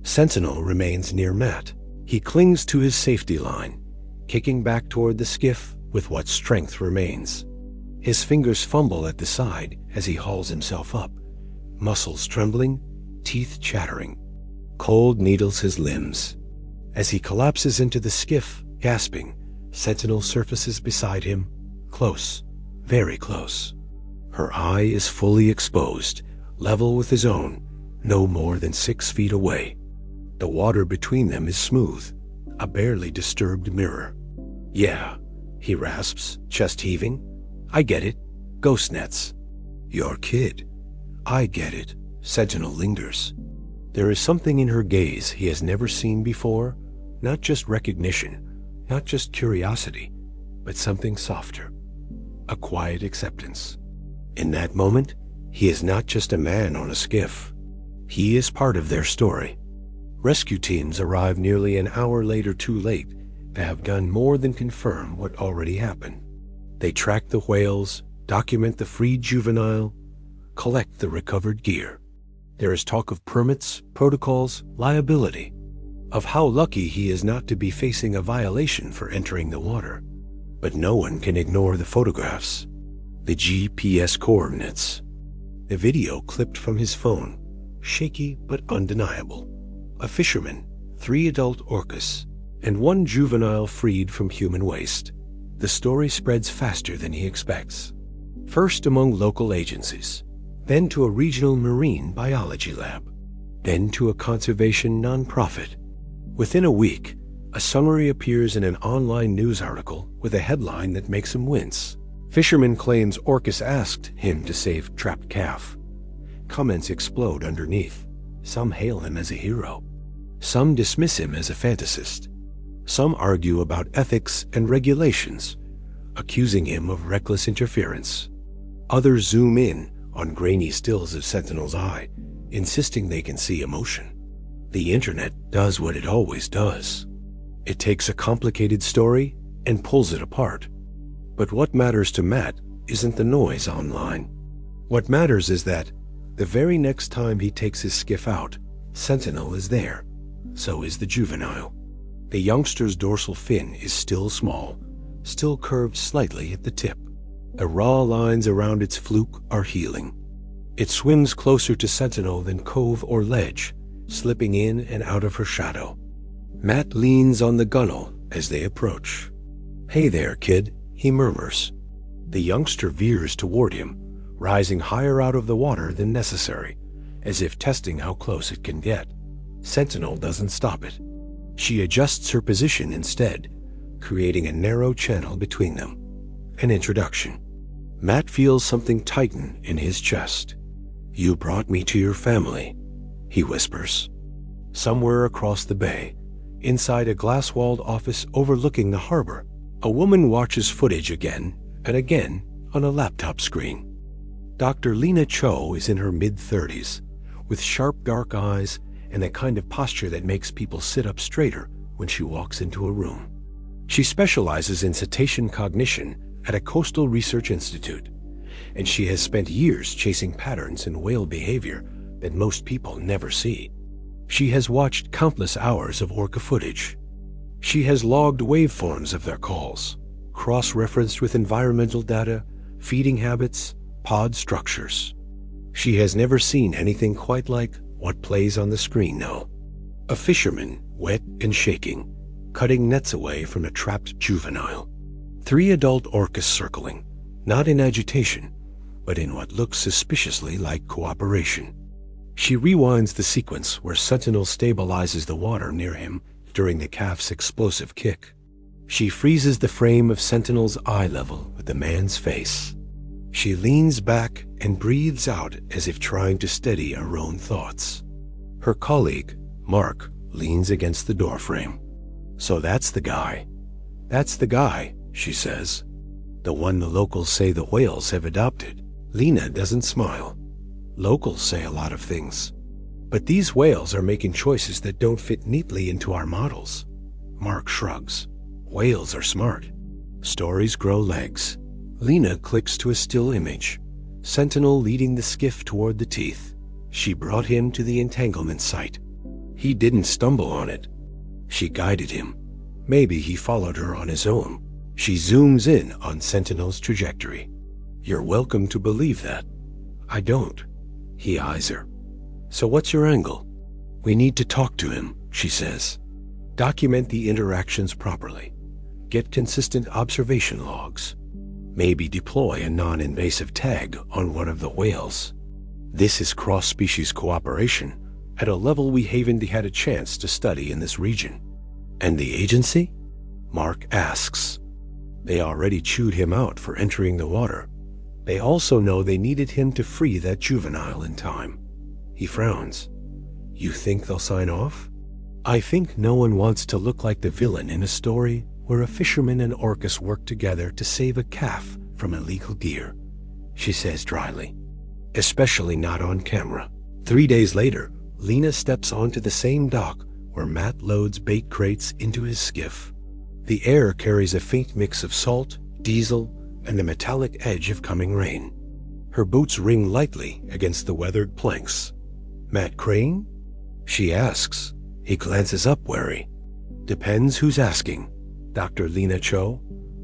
Speaker 1: Sentinel remains near Matt. He clings to his safety line, kicking back toward the skiff with what strength remains. His fingers fumble at the side as he hauls himself up, muscles trembling, teeth chattering. Cold needles his limbs. As he collapses into the skiff, gasping, Sentinel surfaces beside him, close, very close. Her eye is fully exposed, level with his own, no more than 6 feet away. The water between them is smooth, a barely disturbed mirror. "Yeah," he rasps, chest heaving. "I get it. Ghost nets." "Your kid." "I get it." Sentinel lingers. There is something in her gaze he has never seen before, not just recognition, not just curiosity, but something softer, a quiet acceptance. In that moment, he is not just a man on a skiff. He is part of their story. Rescue teams arrive nearly an hour later too late to have done more than confirm what already happened. They track the whales, document the freed juvenile, collect the recovered gear. There is talk of permits, protocols, liability, of how lucky he is not to be facing a violation for entering the water. But no one can ignore the photographs, the GPS coordinates, the video clipped from his phone, shaky but undeniable. A fisherman, 3 adult orcas, and 1 juvenile freed from human waste. The story spreads faster than he expects. First among local agencies, then to a regional marine biology lab, then to a conservation nonprofit. Within a week, a summary appears in an online news article with a headline that makes him wince. Fisherman claims Orcas asked him to save trapped calf. Comments explode underneath. Some hail him as a hero. Some dismiss him as a fantasist. Some argue about ethics and regulations, accusing him of reckless interference. Others zoom in on grainy stills of Sentinel's eye, insisting they can see emotion. The internet does what it always does. It takes a complicated story and pulls it apart. But what matters to Matt isn't the noise online. What matters is that the very next time he takes his skiff out, Sentinel is there. So is the juvenile. The youngster's dorsal fin is still small, still curved slightly at the tip. The raw lines around its fluke are healing. It swims closer to Sentinel than cove or ledge, slipping in and out of her shadow. Matt leans on the gunwale as they approach. "Hey there, kid," he murmurs. The youngster veers toward him, rising higher out of the water than necessary, as if testing how close it can get. Sentinel doesn't stop it. She adjusts her position instead, creating a narrow channel between them. An introduction. Matt feels something tighten in his chest. "You brought me to your family," he whispers. Somewhere across the bay, inside a glass-walled office overlooking the harbor, a woman watches footage again and again on a laptop screen. Dr. Lena Cho is in her mid-30s, with sharp dark eyes and the kind of posture that makes people sit up straighter when she walks into a room. She specializes in cetacean cognition at a coastal research institute, and she has spent years chasing patterns in whale behavior that most people never see. She has watched countless hours of orca footage. She has logged waveforms of their calls, cross-referenced with environmental data, feeding habits, pod structures. She has never seen anything quite like what plays on the screen now. A fisherman, wet and shaking, cutting nets away from a trapped juvenile. 3 adult orcas circling, not in agitation, but in what looks suspiciously like cooperation. She rewinds the sequence where Sentinel stabilizes the water near him during the calf's explosive kick. She freezes the frame of Sentinel's eye level with the man's face. She leans back and breathes out as if trying to steady her own thoughts. Her colleague, Mark, leans against the doorframe. "So that's the guy. That's the guy," she says. "The one the locals say the whales have adopted." Lena doesn't smile. Locals say a lot of things. But these whales are making choices that don't fit neatly into our models. Mark shrugs. Whales are smart. Stories grow legs. Lena clicks to a still image. Sentinel leading the skiff toward the teeth. She brought him to the entanglement site. He didn't stumble on it. She guided him. Maybe he followed her on his own. She zooms in on Sentinel's trajectory. "You're welcome to believe that." "I don't." He eyes her. "So what's your angle?" "We need to talk to him," she says. "Document the interactions properly. Get consistent observation logs. Maybe deploy a non-invasive tag on one of the whales. This is cross-species cooperation at a level we haven't had a chance to study in this region." "And the agency?" Mark asks. They already chewed him out for entering the water. They also know they needed him to free that juvenile in time. He frowns. "You think they'll sign off?" "I think no one wants to look like the villain in a story where a fisherman and Orcas work together to save a calf from illegal gear," she says dryly. "Especially not on camera." 3 days later, Lena steps onto the same dock where Matt loads bait crates into his skiff. The air carries a faint mix of salt, diesel, and the metallic edge of coming rain. Her boots ring lightly against the weathered planks. "Matt Crane?" she asks. He glances up wary. "Depends who's asking." Dr. Lena Cho,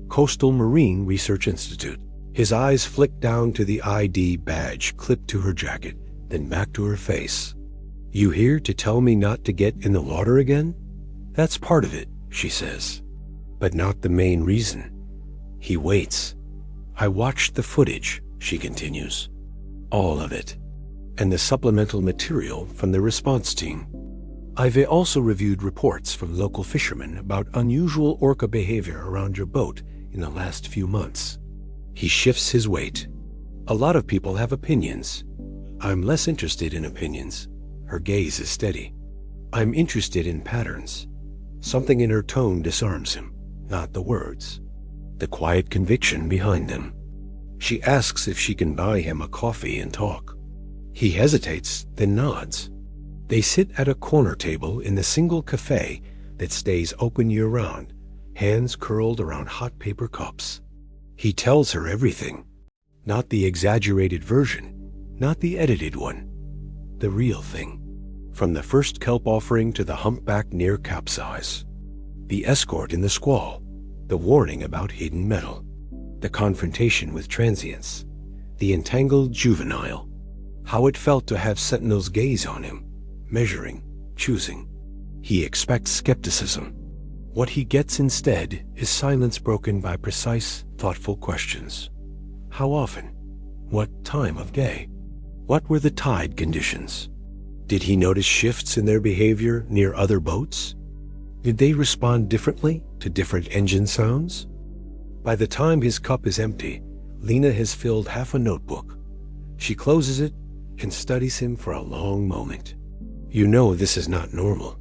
Speaker 1: Coastal Marine Research Institute. His eyes flick down to the ID badge clipped to her jacket, then back to her face. "You here to tell me not to get in the water again?" "That's part of it," she says. "But not the main reason." He waits. "I watched the footage," she continues. "All of it. And the supplemental material from the response team. I've also reviewed reports from local fishermen about unusual orca behavior around your boat in the last few months." He shifts his weight. "A lot of people have opinions. I'm less interested in opinions." Her gaze is steady. "I'm interested in patterns." Something in her tone disarms him, not the words. The quiet conviction behind them. She asks if she can buy him a coffee and talk. He hesitates, then nods. They sit at a corner table in the single cafe that stays open year-round, hands curled around hot paper cups. He tells her everything. Not the exaggerated version, not the edited one. The real thing. From the first kelp offering to the humpback near capsize. The escort in the squall. The warning about hidden metal. The confrontation with transients. The entangled juvenile. How it felt to have Sentinel's gaze on him. Measuring, choosing. He expects skepticism. What he gets instead is silence broken by precise, thoughtful questions. How often? What time of day? What were the tide conditions? Did he notice shifts in their behavior near other boats? Did they respond differently to different engine sounds? By the time his cup is empty, Lena has filled half a notebook. She closes it and studies him for a long moment. "You know this is not normal."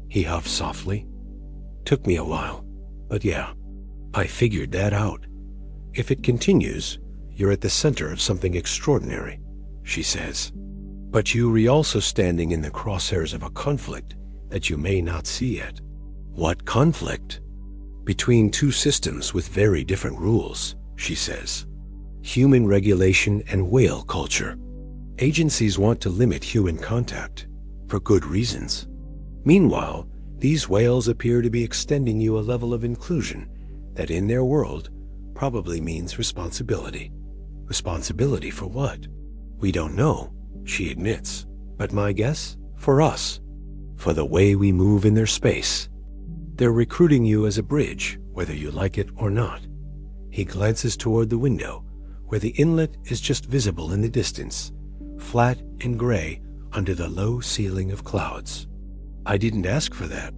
Speaker 1: He huffs softly. "Took me a while, but yeah, I figured that out. If it continues, you're at the center of something extraordinary," she says. "But you're also standing in the crosshairs of a conflict that you may not see yet." "What conflict?" "Between two systems with very different rules," she says. "Human regulation and whale culture. Agencies want to limit human contact. for good reasons. Meanwhile, these whales appear to be extending you a level of inclusion that in their world probably means responsibility. Responsibility for what? We don't know, she admits, but my guess, for us, for the way we move in their space. They're recruiting you as a bridge, whether you like it or not. He glances toward the window, where the inlet is just visible in the distance, flat and gray under the low ceiling of clouds. I didn't ask for that.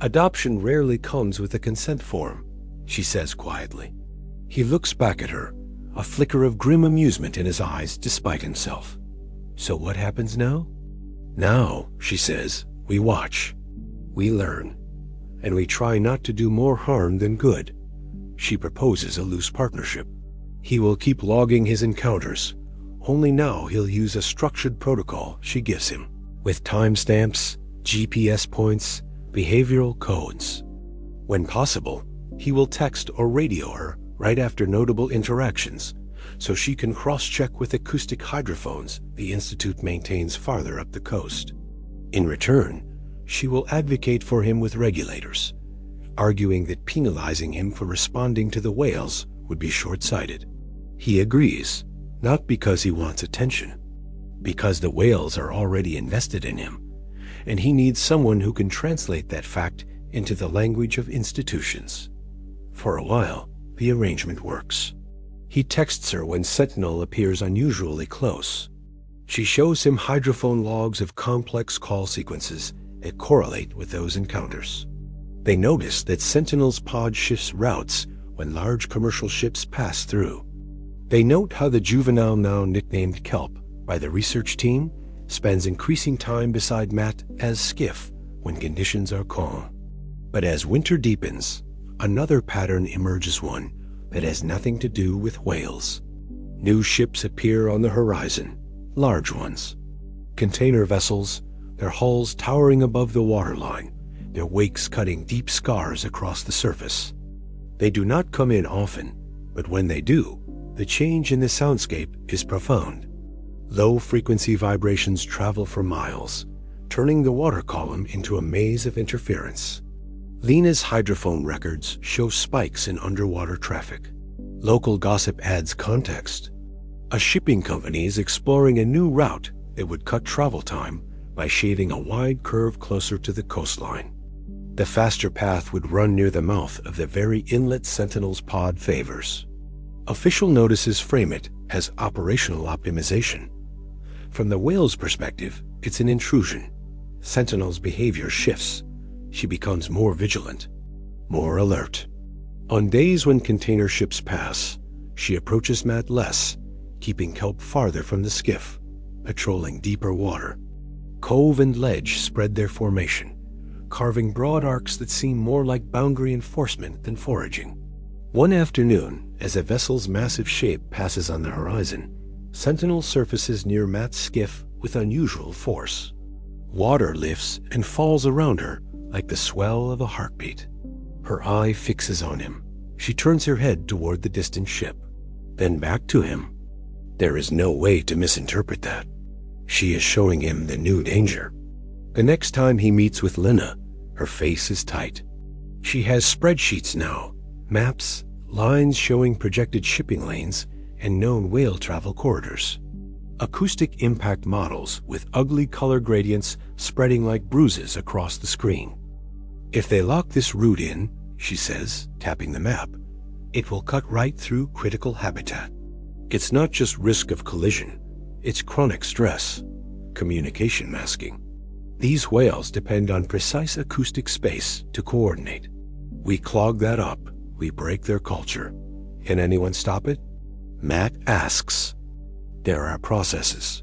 Speaker 1: Adoption rarely comes with a consent form, she says quietly. He looks back at her, a flicker of grim amusement in his eyes despite himself. So what happens now? Now, she says, we watch, we learn, and we try not to do more harm than good. She proposes a loose partnership. He will keep logging his encounters. Only now he'll use a structured protocol she gives him, with timestamps, GPS points, behavioral codes. When possible, he will text or radio her right after notable interactions, so she can cross-check with acoustic hydrophones the Institute maintains farther up the coast. In return, she will advocate for him with regulators, arguing that penalizing him for responding to the whales would be short-sighted. He agrees, not because he wants attention, because the whales are already invested in him, and he needs someone who can translate that fact into the language of institutions. For a while, the arrangement works. He texts her when Sentinel appears unusually close. She shows him hydrophone logs of complex call sequences that correlate with those encounters. They notice that Sentinel's pod shifts routes when large commercial ships pass through. They note how the juvenile, now nicknamed Kelp by the research team, spends increasing time beside Matt as Skiff when conditions are calm. But as winter deepens, another pattern emerges, one that has nothing to do with whales. New ships appear on the horizon, large ones. Container vessels, their hulls towering above the waterline, their wakes cutting deep scars across the surface. They do not come in often, but when they do, the change in the soundscape is profound. Low-frequency vibrations travel for miles, turning the water column into a maze of interference. Lena's hydrophone records show spikes in underwater traffic. Local gossip adds context. A shipping company is exploring a new route that would cut travel time by shaving a wide curve closer to the coastline. The faster path would run near the mouth of the very inlet Sentinel's pod favors. Official notices frame it as operational optimization. From the whale's perspective, it's an intrusion. Sentinel's behavior shifts. She becomes more vigilant, more alert. On days when container ships pass, she approaches Matt less, keeping Kelp farther from the skiff, patrolling deeper water. Cove and ledge spread their formation, carving broad arcs that seem more like boundary enforcement than foraging. One afternoon, as a vessel's massive shape passes on the horizon, Sentinel surfaces near Matt's skiff with unusual force. Water lifts and falls around her like the swell of a heartbeat. Her eye fixes on him. She turns her head toward the distant ship, then back to him. There is no way to misinterpret that. She is showing him the new danger. The next time he meets with Lena, her face is tight. She has spreadsheets now, maps, lines showing projected shipping lanes, and known whale travel corridors. Acoustic impact models with ugly color gradients spreading like bruises across the screen. If they lock this route in, she says, tapping the map, it will cut right through critical habitat. It's not just risk of collision, it's chronic stress, communication masking. These whales depend on precise acoustic space to coordinate. We clog that up, we break their culture. Can anyone stop it? Matt asks. There are processes,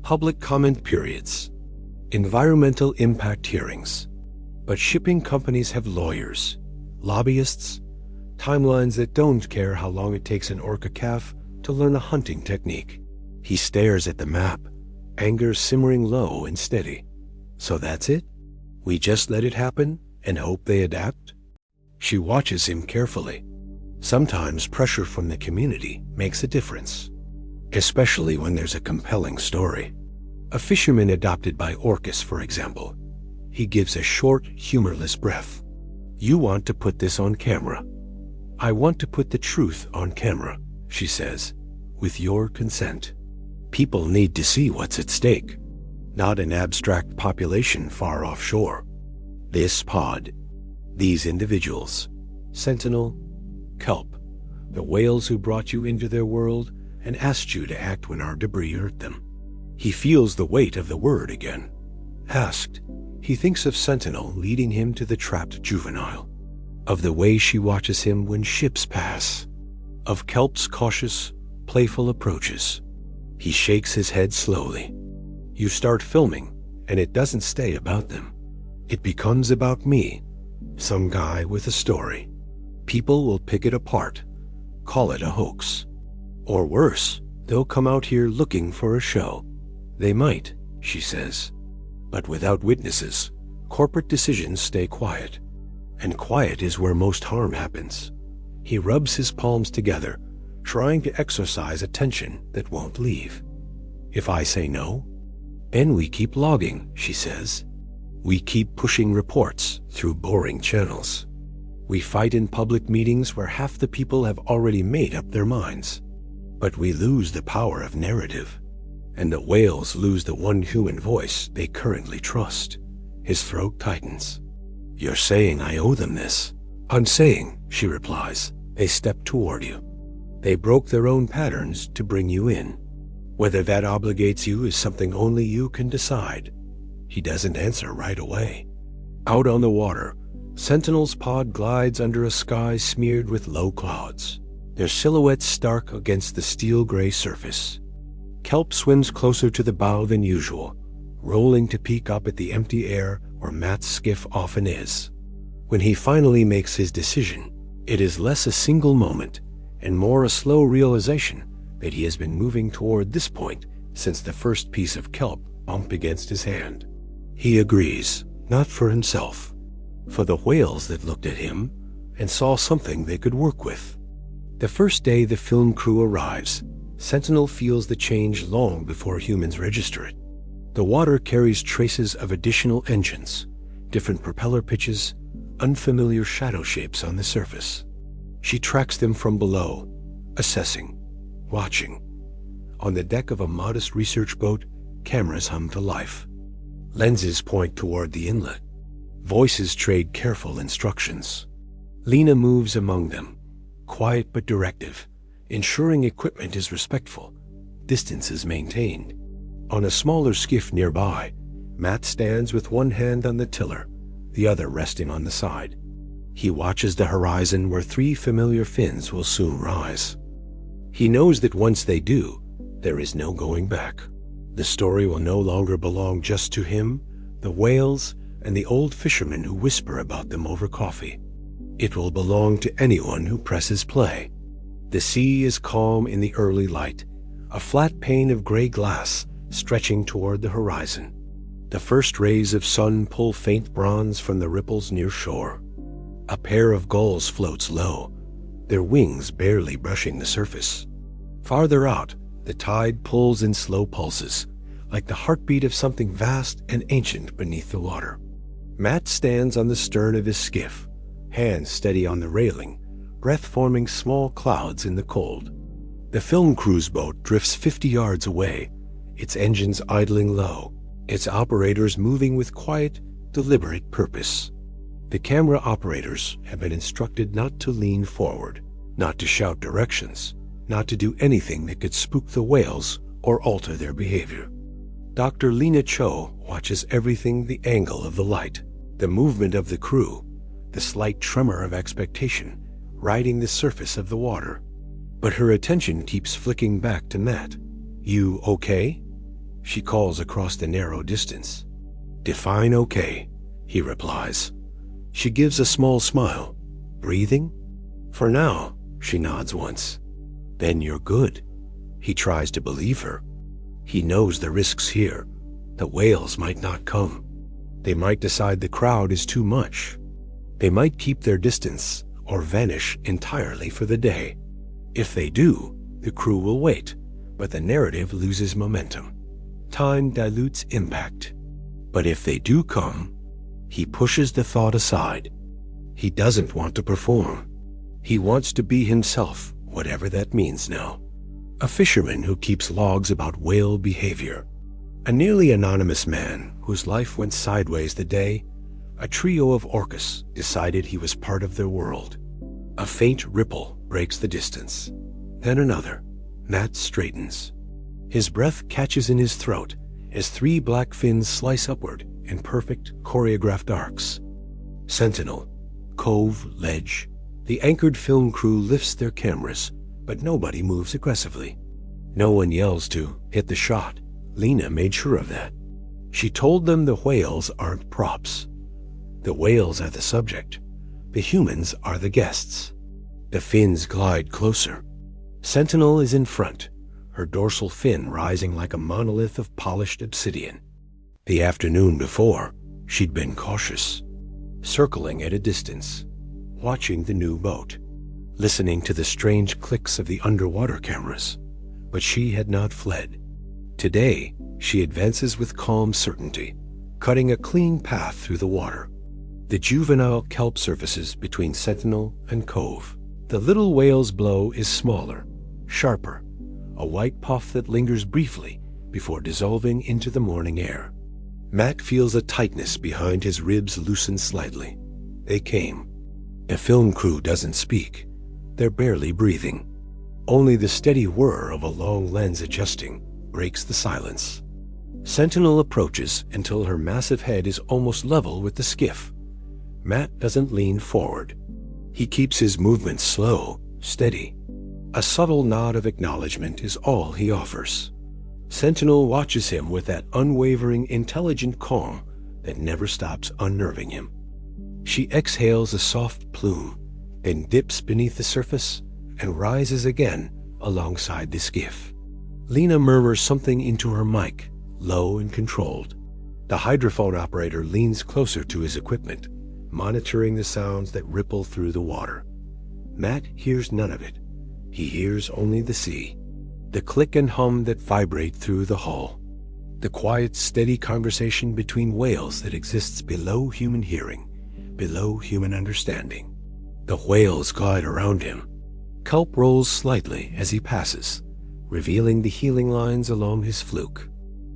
Speaker 1: public comment periods, environmental impact hearings. But shipping companies have lawyers, lobbyists, timelines that don't care how long it takes an orca calf to learn a hunting technique. He stares at the map, anger simmering low and steady. So that's it? We just let it happen and hope they adapt? She watches him carefully. Sometimes pressure from the community makes a difference, especially when there's a compelling story. A fisherman adopted by Orcas, for example. He gives a short, humorless breath. "You want to put this on camera." "I want to put the truth on camera," she says, "with your consent. People need to see what's at stake, not an abstract population far offshore. This pod, these individuals, Sentinel, Kelp, the whales who brought you into their world and asked you to act when our debris hurt them." He feels the weight of the word again. Asked, he thinks of Sentinel leading him to the trapped juvenile, of the way she watches him when ships pass, of Kelp's cautious, playful approaches. He shakes his head slowly. You start filming, and it doesn't stay about them. It becomes about me, some guy with a story. People will pick it apart, call it a hoax. Or worse, they'll come out here looking for a show. They might, she says. But without witnesses, corporate decisions stay quiet. And quiet is where most harm happens. He rubs his palms together, trying to exorcise a tension that won't leave. If I say no, then we keep logging, she says. We keep pushing reports through boring channels. We fight in public meetings where half the people have already made up their minds. But we lose the power of narrative. And the whales lose the one human voice they currently trust. His throat tightens. You're saying I owe them this? I'm saying, she replies, they step toward you. They broke their own patterns to bring you in. Whether that obligates you is something only you can decide. He doesn't answer right away. Out on the water, Sentinel's pod glides under a sky smeared with low clouds, their silhouettes stark against the steel-gray surface. Kelp swims closer to the bow than usual, rolling to peek up at the empty air where Matt's skiff often is. When he finally makes his decision, it is less a single moment and more a slow realization that he has been moving toward this point since the first piece of kelp bumped against his hand. He agrees, not for himself, for the whales that looked at him and saw something they could work with. The first day the film crew arrives, Sentinel feels the change long before humans register it. The water carries traces of additional engines, different propeller pitches, unfamiliar shadow shapes on the surface. She tracks them from below, assessing, watching. On the deck of a modest research boat, cameras hum to life. Lenses point toward the inlet. Voices trade careful instructions. Lena moves among them, quiet but directive, ensuring equipment is respectful, distance is maintained. On a smaller skiff nearby, Matt stands with one hand on the tiller, the other resting on the side. He watches the horizon where 3 familiar fins will soon rise. He knows that once they do, there is no going back. The story will no longer belong just to him, the whales, and the old fishermen who whisper about them over coffee. It will belong to anyone who presses play. The sea is calm in the early light, a flat pane of gray glass stretching toward the horizon. The first rays of sun pull faint bronze from the ripples near shore. A pair of gulls floats low, their wings barely brushing the surface. Farther out, the tide pulls in slow pulses, like the heartbeat of something vast and ancient beneath the water. Matt stands on the stern of his skiff, hands steady on the railing, breath forming small clouds in the cold. The film crew's boat drifts 50 yards away, its engines idling low, its operators moving with quiet, deliberate purpose. The camera operators have been instructed not to lean forward, not to shout directions, not to do anything that could spook the whales or alter their behavior. Dr. Lena Cho watches everything: the angle of the light, the movement of the crew, the slight tremor of expectation riding the surface of the water. But her attention keeps flicking back to Matt. You okay? She calls across the narrow distance. Define okay, he replies. She gives a small smile. Breathing? For now, she nods once. Then you're good. He tries to believe her. He knows the risks here. The whales might not come. They might decide the crowd is too much. They might keep their distance or vanish entirely for the day. If they do, the crew will wait, but the narrative loses momentum. Time dilutes impact. But if they do come, he pushes the thought aside. He doesn't want to perform. He wants to be himself, whatever that means now. A fisherman who keeps logs about whale behavior. A nearly anonymous man whose life went sideways the day a trio of orcas decided he was part of their world. A faint ripple breaks the distance. Then another. Matt straightens. His breath catches in his throat as 3 black fins slice upward in perfect choreographed arcs. Sentinel, Cove, Ledge. The anchored film crew lifts their cameras, but nobody moves aggressively. No one yells to hit the shot. Lena made sure of that. She told them the whales aren't props. The whales are the subject. The humans are the guests. The fins glide closer. Sentinel is in front, her dorsal fin rising like a monolith of polished obsidian. The afternoon before, she'd been cautious, circling at a distance, watching the new boat, listening to the strange clicks of the underwater cameras. But she had not fled. Today, she advances with calm certainty, cutting a clean path through the water. The juvenile kelp surfaces between Sentinel and Cove. The little whale's blow is smaller, sharper, a white puff that lingers briefly before dissolving into the morning air. Matt feels a tightness behind his ribs loosen slightly. They came. The film crew doesn't speak. They're barely breathing. Only the steady whir of a long lens adjusting breaks the silence. Sentinel approaches until her massive head is almost level with the skiff. Matt doesn't lean forward. He keeps his movements slow, steady. A subtle nod of acknowledgement is all he offers. Sentinel watches him with that unwavering, intelligent calm that never stops unnerving him. She exhales a soft plume, then dips beneath the surface and rises again alongside the skiff. Lena murmurs something into her mic, low and controlled. The hydrophone operator leans closer to his equipment, monitoring the sounds that ripple through the water. Matt hears none of it. He hears only the sea, the click and hum that vibrate through the hull, the quiet, steady conversation between whales that exists below human hearing, below human understanding. The whales glide around him. Kelp rolls slightly as he passes, revealing the healing lines along his fluke.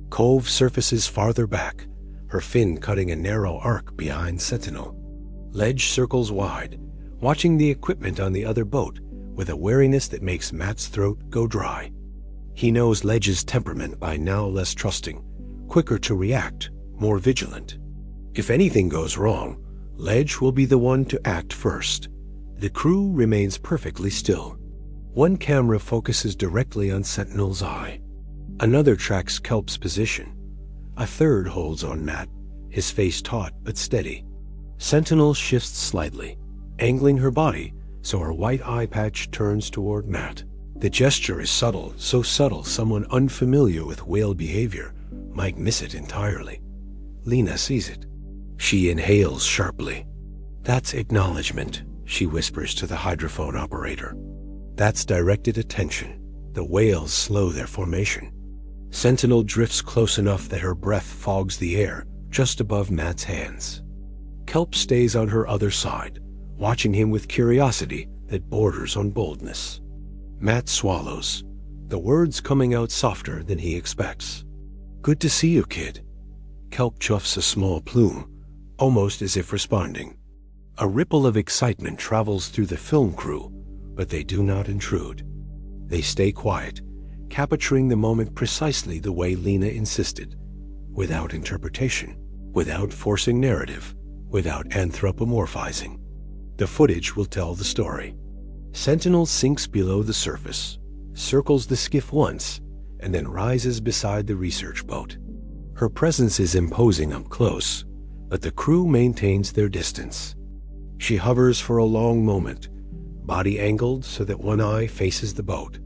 Speaker 1: Cove surfaces farther back, her fin cutting a narrow arc behind Sentinel. Ledge circles wide, watching the equipment on the other boat with a wariness that makes Matt's throat go dry. He knows Ledge's temperament by now, less trusting, quicker to react, more vigilant. If anything goes wrong, Ledge will be the one to act first. The crew remains perfectly still. One camera focuses directly on Sentinel's eye. Another tracks Kelp's position. A third holds on Matt, his face taut but steady. Sentinel shifts slightly, angling her body so her white eye patch turns toward Matt. The gesture is subtle, so subtle someone unfamiliar with whale behavior might miss it entirely. Lena sees it. She inhales sharply. "That's acknowledgement," she whispers to the hydrophone operator. "That's directed attention." The whales slow their formation. Sentinel drifts close enough that her breath fogs the air just above Matt's hands. Kelp stays on her other side, watching him with curiosity that borders on boldness. Matt swallows, the words coming out softer than he expects. "Good to see you, kid." Kelp chuffs a small plume, almost as if responding. A ripple of excitement travels through the film crew, but they do not intrude. They stay quiet, capturing the moment precisely the way Lena insisted, without interpretation, without forcing narrative, without anthropomorphizing. The footage will tell the story. Sentinel sinks below the surface, circles the skiff once, and then rises beside the research boat. Her presence is imposing up close, but the crew maintains their distance. She hovers for a long moment, body angled so that one eye faces the boat.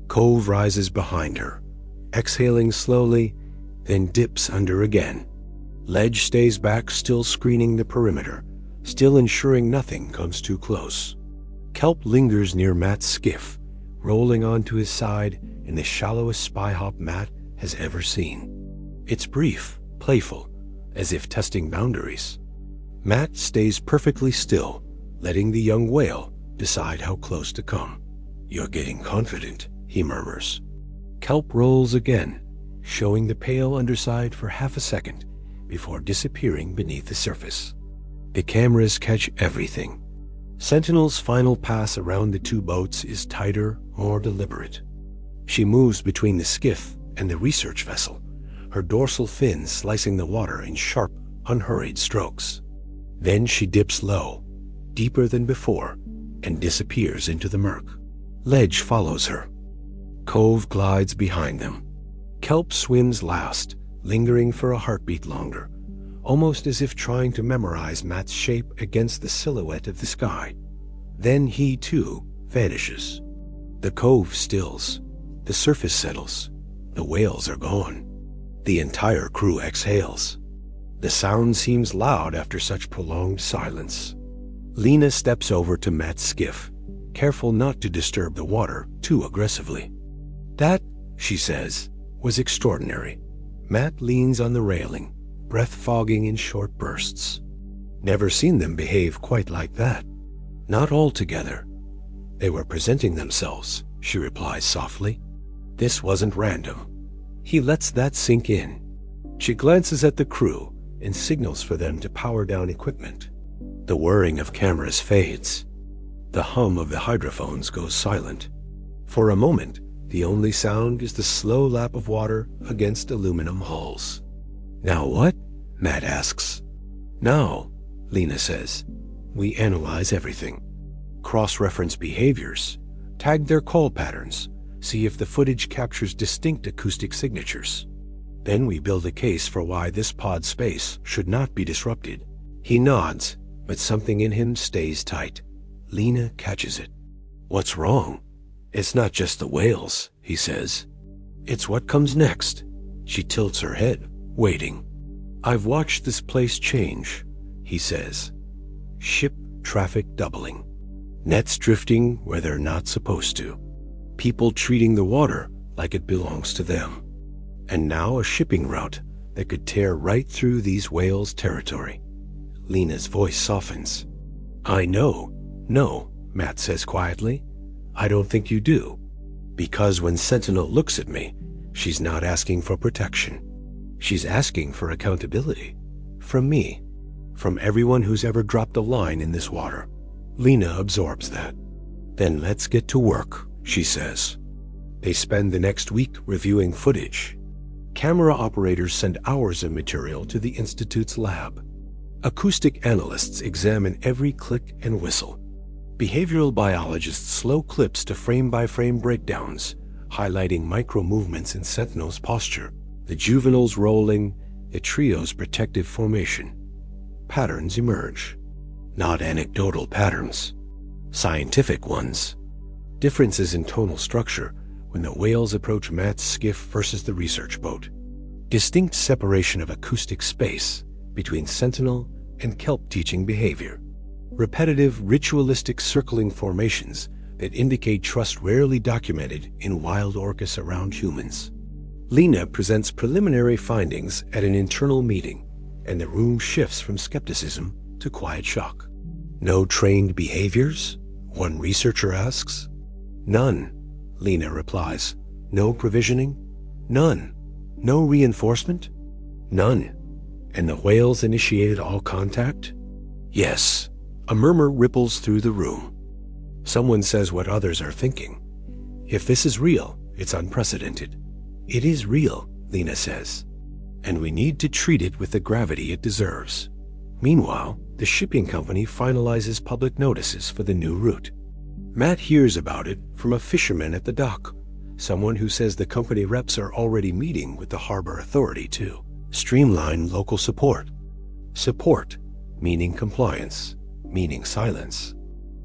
Speaker 1: Cove rises behind her, exhaling slowly, then dips under again. Ledge stays back, still screening the perimeter, still ensuring nothing comes too close. Kelp lingers near Matt's skiff, rolling onto his side in the shallowest spy hop Matt has ever seen. It's brief, playful, as if testing boundaries. Matt stays perfectly still, letting the young whale decide how close to come. "You're getting confident," he murmurs. Kelp rolls again, showing the pale underside for half a second before disappearing beneath the surface. The cameras catch everything. Sentinel's final pass around the two boats is tighter, more deliberate. She moves between the skiff and the research vessel, her dorsal fins slicing the water in sharp, unhurried strokes. Then she dips low, deeper than before, and disappears into the murk. Ledge follows her. Cove glides behind them. Kelp swims last, lingering for a heartbeat longer, almost as if trying to memorize Matt's shape against the silhouette of the sky. Then he, too, vanishes. The cove stills. The surface settles. The whales are gone. The entire crew exhales. The sound seems loud after such prolonged silence. Lena steps over to Matt's skiff, careful not to disturb the water too aggressively. "That," she says, "was extraordinary." Matt leans on the railing, breath fogging in short bursts. "Never seen them behave quite like that." "Not all together. They were presenting themselves," she replies softly. "This wasn't random." He lets that sink in. She glances at the crew and signals for them to power down equipment. The whirring of cameras fades. The hum of the hydrophones goes silent. For a moment, the only sound is the slow lap of water against aluminum hulls. "Now what?" Matt asks. "Now," Lena says, "we analyze everything. Cross-reference behaviors, tag their call patterns, see if the footage captures distinct acoustic signatures. Then we build a case for why this pod space should not be disrupted." He nods, but something in him stays tight. Lena catches it. "What's wrong?" "It's not just the whales," he says. "It's what comes next." She tilts her head, waiting. "I've watched this place change," he says. Ship traffic doubling. Nets drifting where they're not supposed to. People treating the water like it belongs to them. And now a shipping route that could tear right through these whales' territory. Lena's voice softens. "I know." "No," Matt says quietly. "I don't think you do. Because when Sentinel looks at me, she's not asking for protection. She's asking for accountability. From me. From everyone who's ever dropped a line in this water." Lena absorbs that. "Then let's get to work," she says. They spend the next week reviewing footage. Camera operators send hours of material to the Institute's lab. Acoustic analysts examine every click and whistle. Behavioral biologists slow clips to frame-by-frame breakdowns, highlighting micro-movements in Sentinel's posture, the juveniles rolling, the trio's protective formation. Patterns emerge. Not anecdotal patterns. Scientific ones. Differences in tonal structure when the whales approach Matt's skiff versus the research boat. Distinct separation of acoustic space between Sentinel and kelp teaching behavior. Repetitive, ritualistic circling formations that indicate trust rarely documented in wild orcas around humans. Lena presents preliminary findings at an internal meeting, and the room shifts from skepticism to quiet shock. "No trained behaviors?" one researcher asks. "None," Lena replies. "No provisioning?" "None." "No reinforcement?" "None." "And the whales initiated all contact?" "Yes." A murmur ripples through the room. Someone says what others are thinking. "If this is real, it's unprecedented." "It is real," Lena says. "And we need to treat it with the gravity it deserves." Meanwhile, the shipping company finalizes public notices for the new route. Matt hears about it from a fisherman at the dock, someone who says the company reps are already meeting with the harbor authority to streamline local support. Support, meaning compliance, meaning silence.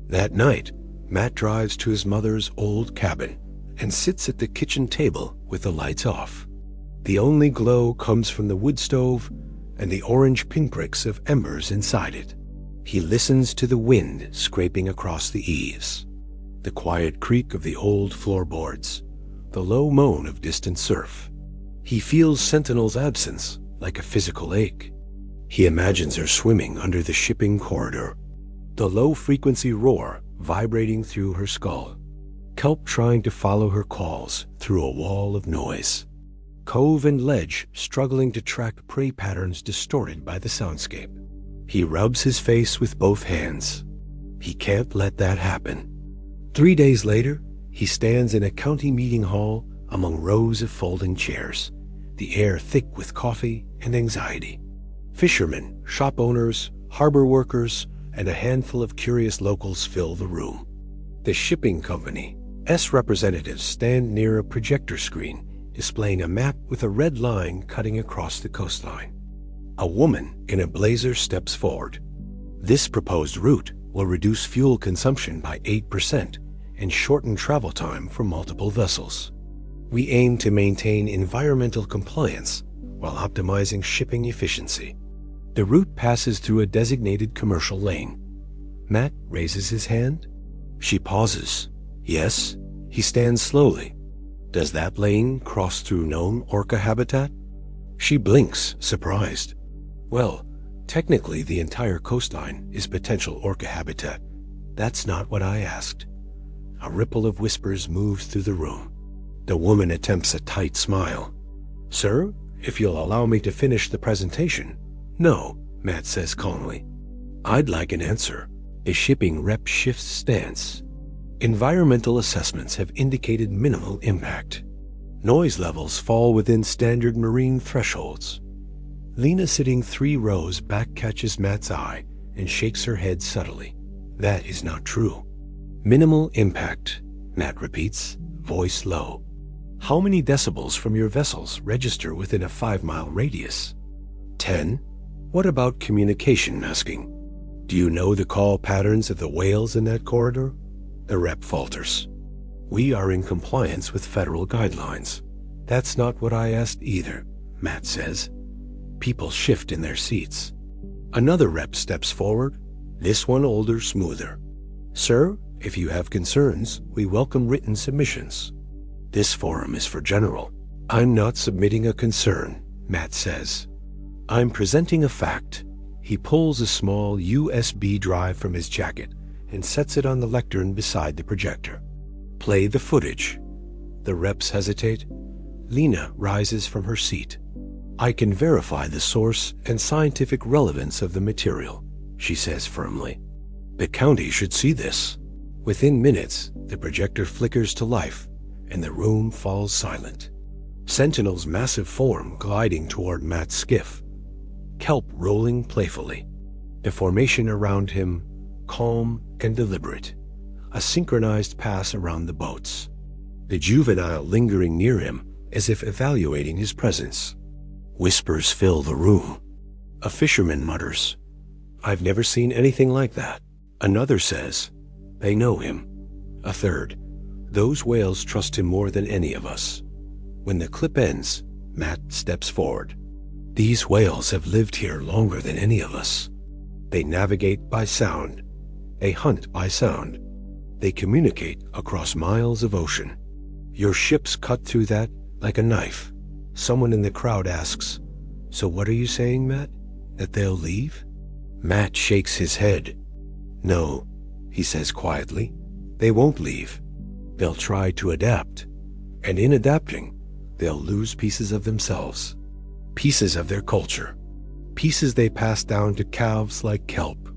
Speaker 1: That night, Matt drives to his mother's old cabin and sits at the kitchen table with the lights off. The only glow comes from the wood stove and the orange pinpricks of embers inside it. He listens to the wind scraping across the eaves, the quiet creak of the old floorboards, the low moan of distant surf. He feels Sentinel's absence like a physical ache. He imagines her swimming under the shipping corridor, the low-frequency roar vibrating through her skull. Kelp trying to follow her calls through a wall of noise. Cove and ledge struggling to track prey patterns distorted by the soundscape. He rubs his face with both hands. He can't let that happen. 3 days later, he stands in a county meeting hall among rows of folding chairs, the air thick with coffee and anxiety. Fishermen, shop owners, harbor workers, and a handful of curious locals fill the room. The shipping company's representatives stand near a projector screen displaying a map with a red line cutting across the coastline. A woman in a blazer steps forward. This proposed route will reduce fuel consumption by 8% and shorten travel time for multiple vessels. We aim to maintain environmental compliance while optimizing shipping efficiency. The route passes through a designated commercial lane. Matt raises his hand. She pauses. Yes, he stands slowly. Does that lane cross through known orca habitat? She blinks, surprised. Well, technically the entire coastline is potential orca habitat. That's not what I asked. A ripple of whispers moves through the room. The woman attempts a tight smile. Sir, if you'll allow me to finish the presentation. No, Matt says calmly. I'd like an answer. A shipping rep shifts stance. Environmental assessments have indicated minimal impact. Noise levels fall within standard marine thresholds. Lena, sitting 3 rows back, catches Matt's eye and shakes her head subtly. That is not true. Minimal impact, Matt repeats, voice low. How many decibels from your vessels register within a 5-mile radius? 10. What about communication masking? Do you know the call patterns of the whales in that corridor? The rep falters. We are in compliance with federal guidelines. That's not what I asked either, Matt says. People shift in their seats. Another rep steps forward, this one older, smoother. Sir, if you have concerns, we welcome written submissions. This forum is for general. I'm not submitting a concern, Matt says. I'm presenting a fact. He pulls a small USB drive from his jacket and sets it on the lectern beside the projector. Play the footage. The reps hesitate. Lena rises from her seat. I can verify the source and scientific relevance of the material, she says firmly. The county should see this. Within minutes, the projector flickers to life and the room falls silent. Sentinel's massive form gliding toward Matt's skiff. Kelp rolling playfully. The formation around him, calm and deliberate. A synchronized pass around the boats. The juvenile lingering near him as if evaluating his presence. Whispers fill the room. A fisherman mutters, I've never seen anything like that. Another says, they know him. A third, those whales trust him more than any of us. When the clip ends, Matt steps forward. These whales have lived here longer than any of us. They navigate by sound. They hunt by sound. They communicate across miles of ocean. Your ships cut through that like a knife. Someone in the crowd asks, so what are you saying, Matt? That they'll leave? Matt shakes his head. No, he says quietly. They won't leave. They'll try to adapt. And in adapting, they'll lose pieces of themselves. Pieces of their culture. Pieces they pass down to calves like Kelp.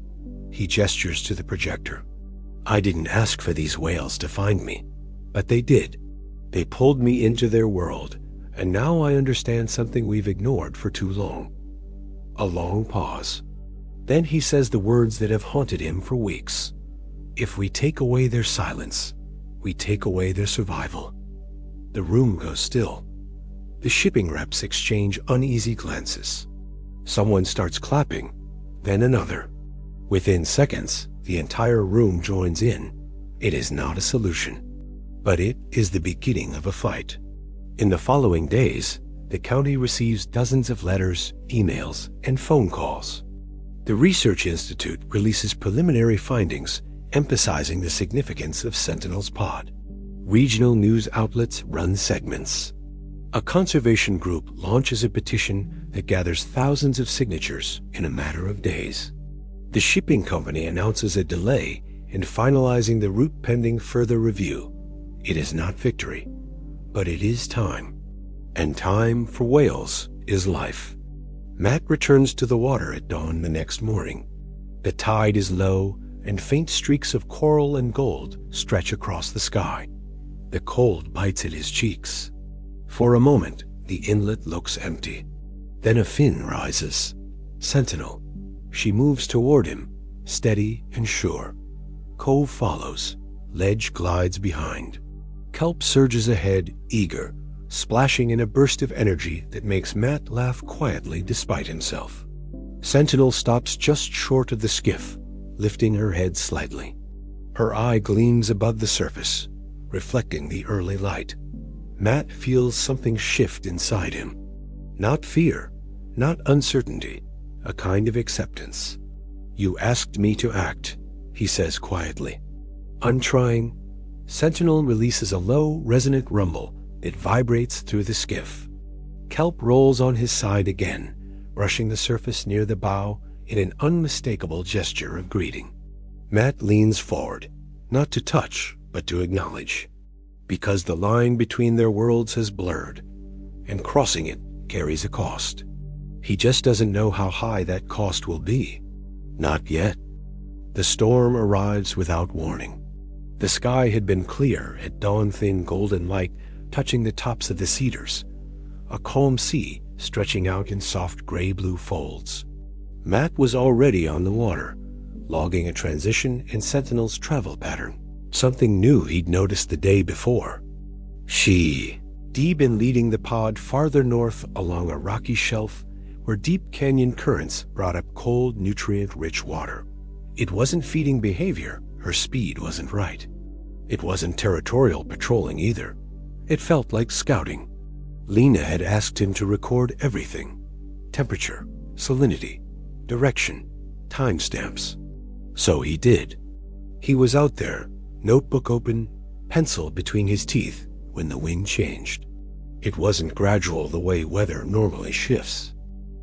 Speaker 1: He gestures to the projector. I didn't ask for these whales to find me, but they did. They pulled me into their world, and now I understand something we've ignored for too long. A long pause. Then he says the words that have haunted him for weeks. If we take away their silence, we take away their survival. The room goes still. The shipping reps exchange uneasy glances. Someone starts clapping, then another. Within seconds, the entire room joins in. It is not a solution, but it is the beginning of a fight. In the following days, the county receives dozens of letters, emails, and phone calls. The Research Institute releases preliminary findings emphasizing the significance of Sentinel's pod. Regional news outlets run segments. A conservation group launches a petition that gathers thousands of signatures in a matter of days. The shipping company announces a delay in finalizing the route pending further review. It is not victory, but it is time. And time for whales is life. Matt returns to the water at dawn the next morning. The tide is low, and faint streaks of coral and gold stretch across the sky. The cold bites at his cheeks. For a moment, the inlet looks empty. Then a fin rises. Sentinel. She moves toward him, steady and sure. Cove follows. Ledge glides behind. Kelp surges ahead, eager, splashing in a burst of energy that makes Matt laugh quietly despite himself. Sentinel stops just short of the skiff, lifting her head slightly. Her eye gleams above the surface, reflecting the early light. Matt feels something shift inside him. Not fear, not uncertainty, a kind of acceptance. "You asked me to act," he says quietly. Untrying, Sentinel releases a low, resonant rumble that vibrates through the skiff. Kelp rolls on his side again, brushing the surface near the bow in an unmistakable gesture of greeting. Matt leans forward, not to touch, but to acknowledge, because the line between their worlds has blurred, and crossing it carries a cost. He just doesn't know how high that cost will be. Not yet. The storm arrives without warning. The sky had been clear at dawn-thin golden light touching the tops of the cedars, a calm sea stretching out in soft gray-blue folds. Matt was already on the water, logging a transition in Sentinel's travel pattern, something new he'd noticed the day before. She'd been leading the pod farther north along a rocky shelf where deep canyon currents brought up cold, nutrient-rich water. It wasn't feeding behavior, her speed wasn't right. It wasn't territorial patrolling either. It felt like scouting. Lena had asked him to record everything: temperature, salinity, direction, timestamps. So he did. He was out there, notebook open, pencil between his teeth, when the wind changed. It wasn't gradual the way weather normally shifts.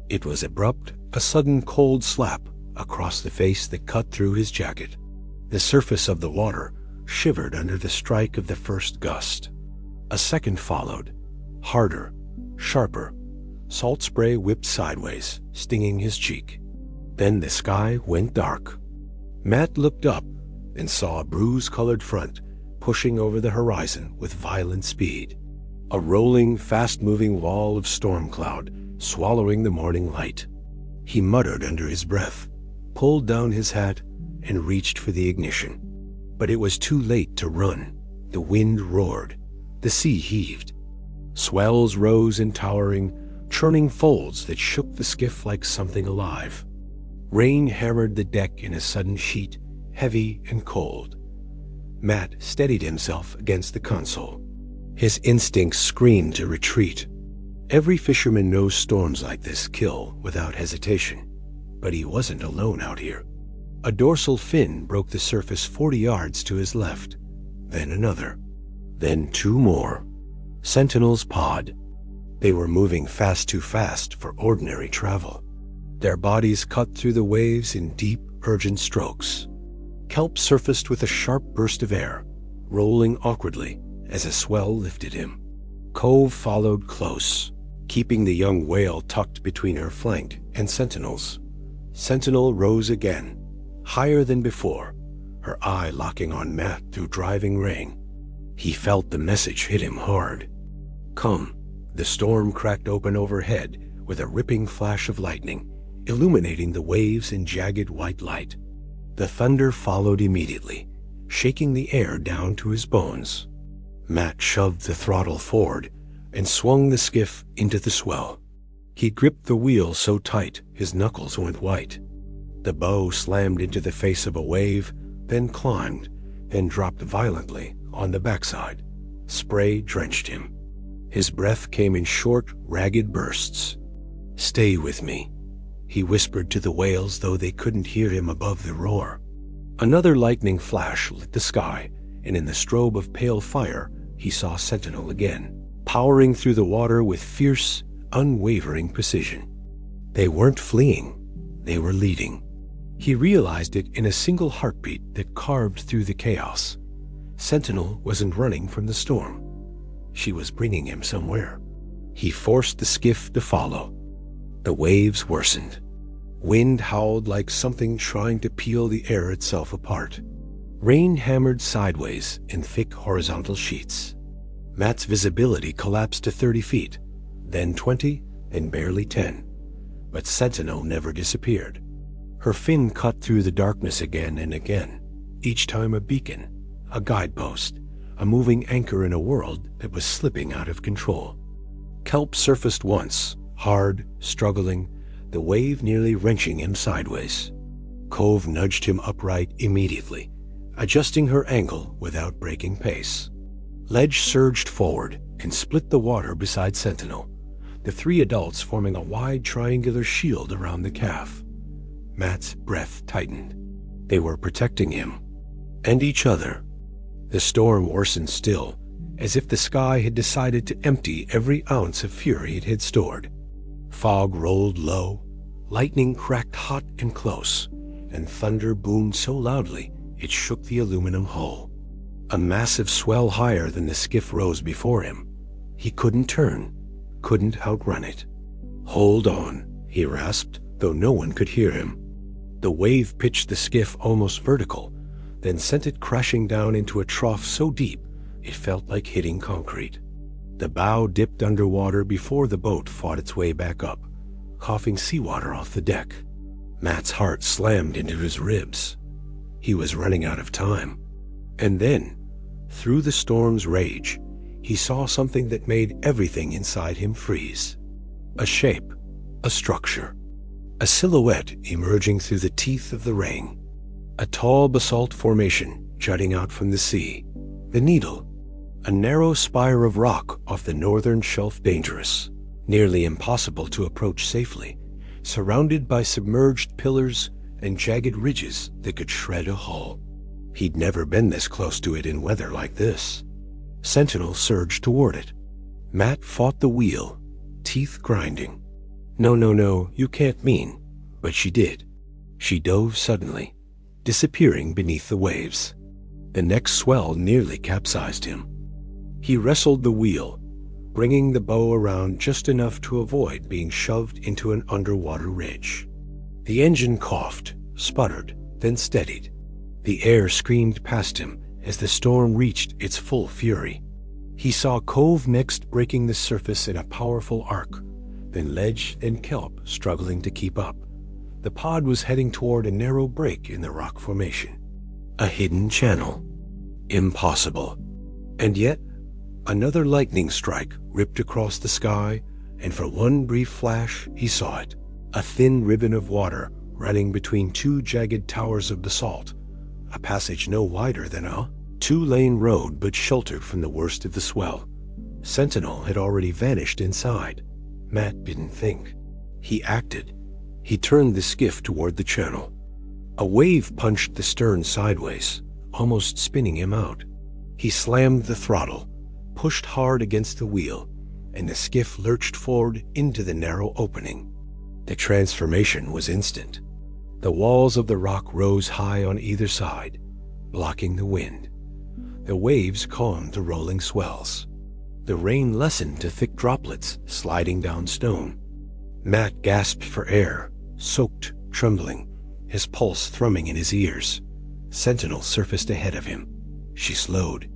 Speaker 1: It was abrupt, a sudden cold slap across the face that cut through his jacket. The surface of the water shivered under the strike of the first gust. A second followed, harder, sharper. Salt spray whipped sideways, stinging his cheek. Then the sky went dark. Matt looked up and saw a bruise-colored front pushing over the horizon with violent speed. A rolling, fast-moving wall of storm cloud swallowing the morning light. He muttered under his breath, pulled down his hat, and reached for the ignition. But it was too late to run. The wind roared. The sea heaved. Swells rose in towering, churning folds that shook the skiff like something alive. Rain hammered the deck in a sudden sheet, heavy and cold. Matt steadied himself against the console. His instincts screamed to retreat. Every fisherman knows storms like this kill without hesitation, but he wasn't alone out here. A dorsal fin broke the surface 40 yards to his left, then another, then two more. Sentinel's pod. They were moving too fast for ordinary travel. Their bodies cut through the waves in deep, urgent strokes. Kelp surfaced with a sharp burst of air, rolling awkwardly as a swell lifted him. Cove followed close, keeping the young whale tucked between her flank and Sentinel's. Sentinel rose again, higher than before, her eye locking on Matt through driving rain. He felt the message hit him hard. Come. The storm cracked open overhead with a ripping flash of lightning, illuminating the waves in jagged white light. The thunder followed immediately, shaking the air down to his bones. Matt shoved the throttle forward and swung the skiff into the swell. He gripped the wheel so tight his knuckles went white. The bow slammed into the face of a wave, then climbed, then dropped violently on the backside. Spray drenched him. His breath came in short, ragged bursts. "Stay with me," he whispered to the whales, though they couldn't hear him above the roar. Another lightning flash lit the sky, and in the strobe of pale fire, he saw Sentinel again, powering through the water with fierce, unwavering precision. They weren't fleeing, they were leading. He realized it in a single heartbeat that carved through the chaos. Sentinel wasn't running from the storm. She was bringing him somewhere. He forced the skiff to follow. The waves worsened. Wind howled like something trying to peel the air itself apart. Rain hammered sideways in thick horizontal sheets. Matt's visibility collapsed to 30 feet, then 20, and barely 10. But Sentinel never disappeared. Her fin cut through the darkness again and again, each time a beacon, a guidepost, a moving anchor in a world that was slipping out of control. Kelp surfaced once, hard, struggling, the wave nearly wrenching him sideways. Cove nudged him upright immediately, adjusting her angle without breaking pace. Ledge surged forward and split the water beside Sentinel, the three adults forming a wide triangular shield around the calf. Matt's breath tightened. They were protecting him, and each other. The storm worsened still, as if the sky had decided to empty every ounce of fury it had stored. Fog rolled low, lightning cracked hot and close, and thunder boomed so loudly it shook the aluminum hull. A massive swell higher than the skiff rose before him. He couldn't turn, couldn't outrun it. "Hold on," he rasped, though no one could hear him. The wave pitched the skiff almost vertical, then sent it crashing down into a trough so deep it felt like hitting concrete. The bow dipped underwater before the boat fought its way back up, coughing seawater off the deck. Matt's heart slammed into his ribs. He was running out of time. And then, through the storm's rage, he saw something that made everything inside him freeze. A shape, a structure, a silhouette emerging through the teeth of the rain. A tall basalt formation jutting out from the sea. The Needle, a narrow spire of rock off the northern shelf, dangerous, nearly impossible to approach safely, surrounded by submerged pillars and jagged ridges that could shred a hull. He'd never been this close to it in weather like this. Sentinel surged toward it. Matt fought the wheel, teeth grinding. No, you can't mean. But she did. She dove suddenly, disappearing beneath the waves. The next swell nearly capsized him. He wrestled the wheel, bringing the bow around just enough to avoid being shoved into an underwater ridge. The engine coughed, sputtered, then steadied. The air screamed past him as the storm reached its full fury. He saw Cove next breaking the surface in a powerful arc, then Ledge and Kelp struggling to keep up. The pod was heading toward a narrow break in the rock formation. A hidden channel. Impossible. And yet, another lightning strike ripped across the sky, and for one brief flash he saw it. A thin ribbon of water running between two jagged towers of basalt. A passage no wider than a two-lane road, but sheltered from the worst of the swell. Sentinel had already vanished inside. Matt didn't think. He acted. He turned the skiff toward the channel. A wave punched the stern sideways, almost spinning him out. He slammed the throttle, pushed hard against the wheel, and the skiff lurched forward into the narrow opening. The transformation was instant. The walls of the rock rose high on either side, blocking the wind. The waves calmed the rolling swells. The rain lessened to thick droplets sliding down stone. Matt gasped for air, soaked, trembling, his pulse thrumming in his ears. Sentinel surfaced ahead of him. She slowed.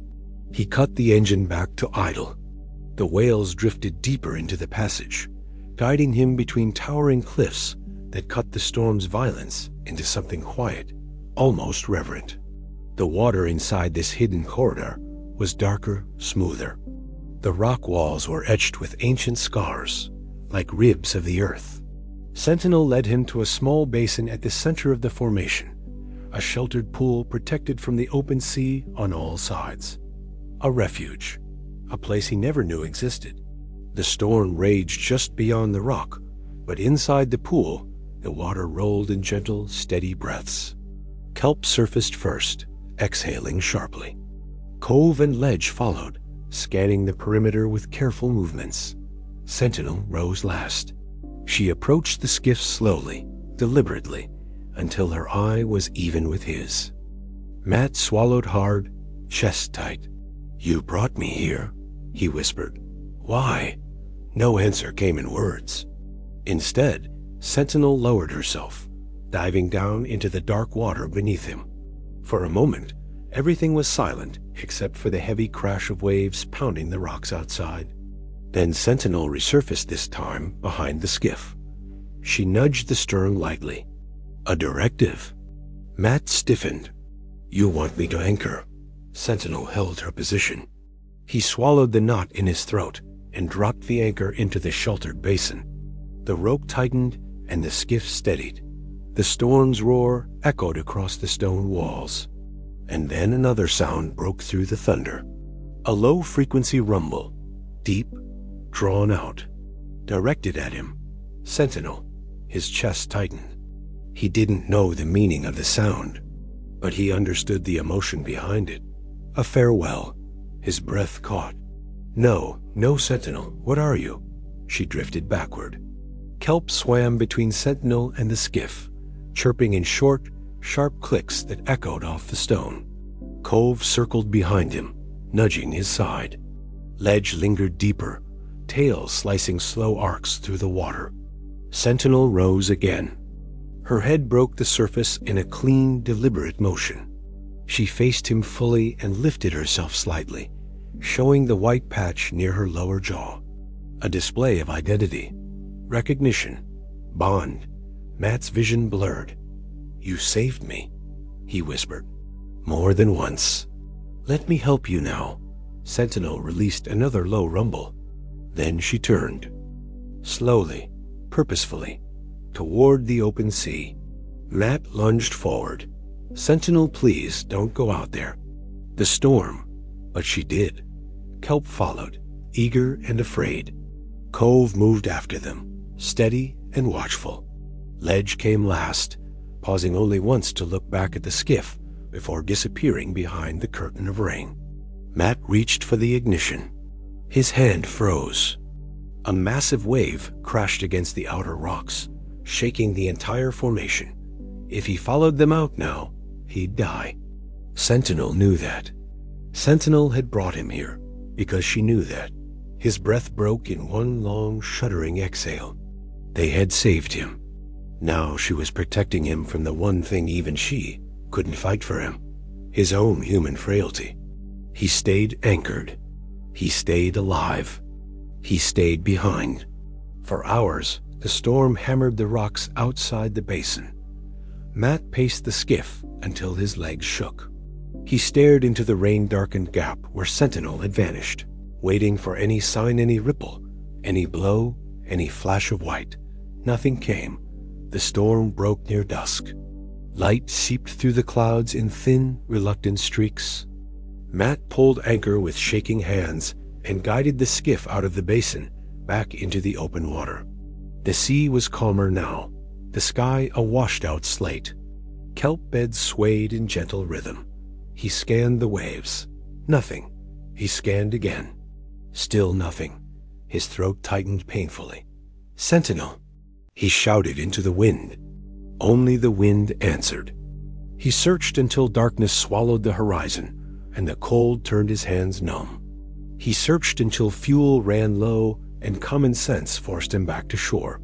Speaker 1: He cut the engine back to idle. The whales drifted deeper into the passage, guiding him between towering cliffs that cut the storm's violence into something quiet, almost reverent. The water inside this hidden corridor was darker, smoother. The rock walls were etched with ancient scars, like ribs of the earth. Sentinel led him to a small basin at the center of the formation, a sheltered pool protected from the open sea on all sides. A refuge, a place he never knew existed. The storm raged just beyond the rock, but inside the pool, the water rolled in gentle, steady breaths. Kelp surfaced first, exhaling sharply. Cove and Ledge followed, scanning the perimeter with careful movements. Sentinel rose last. She approached the skiff slowly, deliberately, until her eye was even with his. Matt swallowed hard, chest tight. "You brought me here," he whispered. "Why?" No answer came in words. Instead, Sentinel lowered herself, diving down into the dark water beneath him. For a moment, everything was silent except for the heavy crash of waves pounding the rocks outside. Then Sentinel resurfaced, this time behind the skiff. She nudged the stern lightly. A directive. Matt stiffened. "You want me to anchor?" Sentinel held her position. He swallowed the knot in his throat and dropped the anchor into the sheltered basin. The rope tightened and the skiff steadied. The storm's roar echoed across the stone walls. And then another sound broke through the thunder. A low-frequency rumble, deep, drawn out, directed at him. Sentinel, his chest tightened. He didn't know the meaning of the sound, but he understood the emotion behind it. A farewell. His breath caught. No, Sentinel, what are you?" She drifted backward. Kelp swam between Sentinel and the skiff, chirping in short, sharp clicks that echoed off the stone. Cove circled behind him, nudging his side. Ledge lingered deeper, tail slicing slow arcs through the water. Sentinel rose again. Her head broke the surface in a clean, deliberate motion. She faced him fully and lifted herself slightly, showing the white patch near her lower jaw. A display of identity, recognition, bond. Matt's vision blurred. "You saved me," he whispered. "More than once." "Let me help you now." Sentinel released another low rumble. Then she turned. Slowly, purposefully, toward the open sea. Matt lunged forward. "Sentinel, please don't go out there." The storm. But she did. Kelp followed, eager and afraid. Cove moved after them, steady and watchful. Ledge came last, pausing only once to look back at the skiff before disappearing behind the curtain of rain. Matt reached for the ignition. His hand froze. A massive wave crashed against the outer rocks, shaking the entire formation. If he followed them out now, he'd die. Sentinel knew that. Sentinel had brought him here because she knew that. His breath broke in one long, shuddering exhale. They had saved him. Now she was protecting him from the one thing even she couldn't fight for him, his own human frailty. He stayed anchored. He stayed alive. He stayed behind. For hours, the storm hammered the rocks outside the basin. Matt paced the skiff until his legs shook. He stared into the rain-darkened gap where Sentinel had vanished, waiting for any sign, any ripple, any blow, any flash of white. Nothing came. The storm broke near dusk. Light seeped through the clouds in thin, reluctant streaks. Matt pulled anchor with shaking hands and guided the skiff out of the basin, back into the open water. The sea was calmer now, the sky a washed-out slate. Kelp beds swayed in gentle rhythm. He scanned the waves. Nothing. He scanned again. Still nothing. His throat tightened painfully. "Sentinel!" He shouted into the wind. Only the wind answered. He searched until darkness swallowed the horizon, and the cold turned his hands numb. He searched until fuel ran low and common sense forced him back to shore.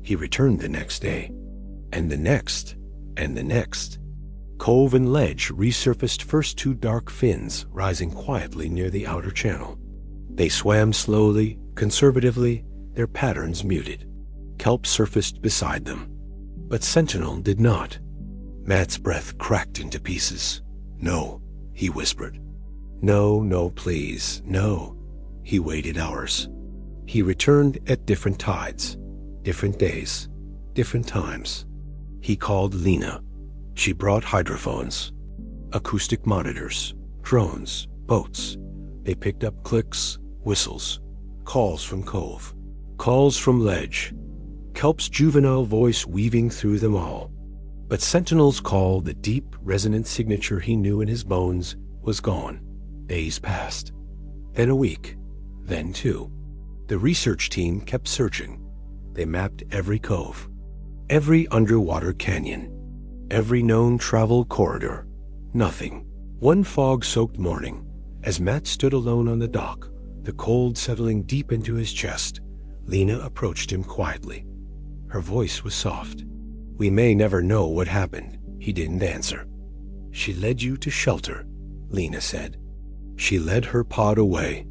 Speaker 1: He returned the next day, and the next, and the next. Cove and ledge resurfaced first two dark fins rising quietly near the outer channel. They swam slowly, conservatively, their patterns muted. Kelp surfaced beside them. But Sentinel did not. Matt's breath cracked into pieces. "No," he whispered. No, please, no." He waited hours. He returned at different tides, different days, different times. He called Lena. She brought hydrophones, acoustic monitors, drones, boats. They picked up clicks, whistles, calls from Cove, calls from ledge. Kelp's juvenile voice weaving through them all. But Sentinel's call, the deep, resonant signature he knew in his bones, was gone. Days passed. then a week, then 2. The research team kept searching. They mapped every cove, every underwater canyon, every known travel corridor. Nothing. One fog-soaked morning, as Matt stood alone on the dock, the cold settling deep into his chest, Lena approached him quietly. Her voice was soft. "We may never know what happened," he didn't answer. "She led you to shelter," Lena said. "She led her pod away.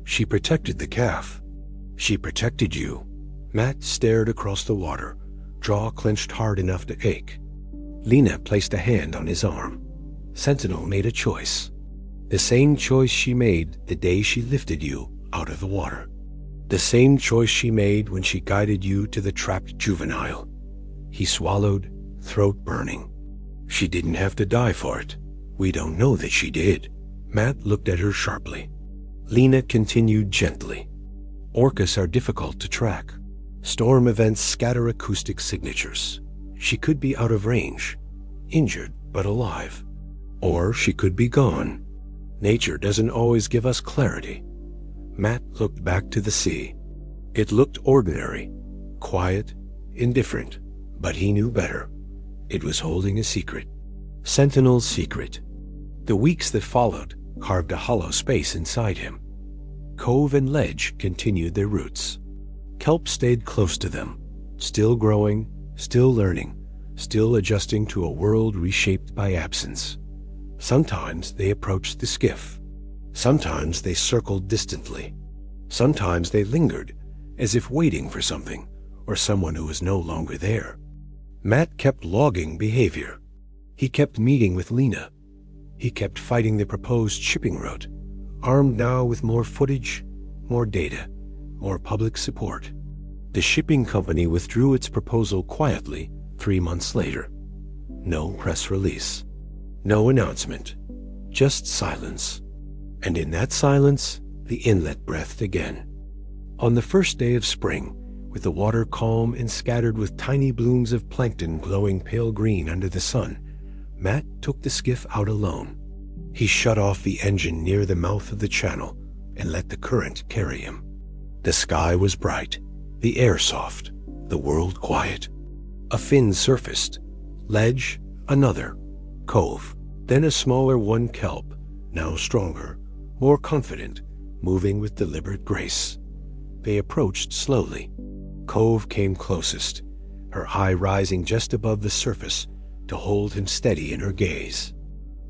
Speaker 1: She protected the calf. She protected you." Matt stared across the water, jaw clenched hard enough to ache. Lena placed a hand on his arm. Sentinel made a choice. The same choice she made the day she lifted you out of the water. The same choice she made when she guided you to the trapped juvenile. He swallowed, throat burning. "She didn't have to die for it. We don't know that she did." Matt looked at her sharply. Lena continued gently. "Orcas are difficult to track. Storm events scatter acoustic signatures. She could be out of range, injured but alive. Or she could be gone. Nature doesn't always give us clarity." Matt looked back to the sea. It looked ordinary, quiet, indifferent, but he knew better. It was holding a secret. Sentinel's secret. The weeks that followed carved a hollow space inside him. Cove and ledge continued their roots. Kelp stayed close to them, still growing, still learning, still adjusting to a world reshaped by absence. Sometimes they approached the skiff. Sometimes they circled distantly. Sometimes they lingered, as if waiting for something or someone who was no longer there. Matt kept logging behavior. He kept meeting with Lena. He kept fighting the proposed shipping route, armed now with more footage, more data, more public support. The shipping company withdrew its proposal quietly 3 months later. No press release. No announcement. Just silence. And in that silence, the inlet breathed again. On the first day of spring, with the water calm and scattered with tiny blooms of plankton glowing pale green under the sun, Matt took the skiff out alone. He shut off the engine near the mouth of the channel and let the current carry him. The sky was bright, the air soft, the world quiet. A fin surfaced. Ledge, another. Cove, then a smaller one. Kelp, now stronger, more confident, moving with deliberate grace. They approached slowly. Cove came closest, her eye rising just above the surface to hold him steady in her gaze.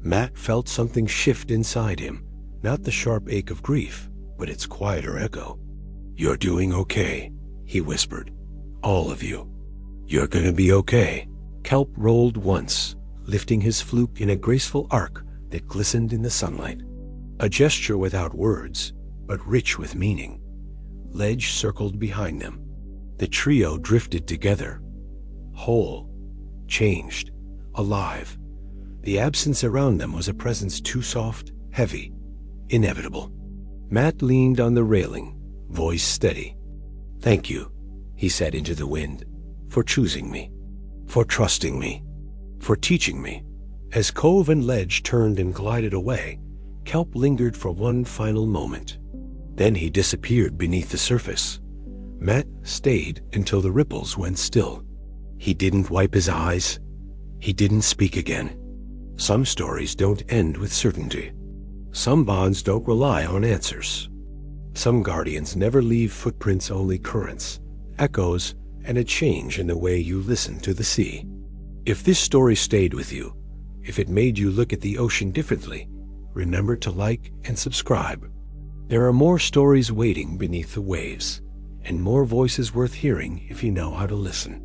Speaker 1: Matt felt something shift inside him, not the sharp ache of grief, but its quieter echo. "You're doing okay," he whispered. "All of you. You're gonna be okay." Kelp rolled once, lifting his fluke in a graceful arc that glistened in the sunlight. A gesture without words, but rich with meaning. Ledge circled behind them. The trio drifted together. Whole, changed, alive. The absence around them was a presence too soft, heavy, inevitable. Matt leaned on the railing, voice steady. "Thank you," he said into the wind, "for choosing me, for trusting me, for teaching me." As Cove and Ledge turned and glided away, Kelp lingered for one final moment. Then he disappeared beneath the surface. Matt stayed until the ripples went still. He didn't wipe his eyes. He didn't speak again. Some stories don't end with certainty. Some bonds don't rely on answers. Some guardians never leave footprints, only currents, echoes, and a change in the way you listen to the sea. If this story stayed with you, if it made you look at the ocean differently, remember to like and subscribe. There are more stories waiting beneath the waves, and more voices worth hearing if you know how to listen.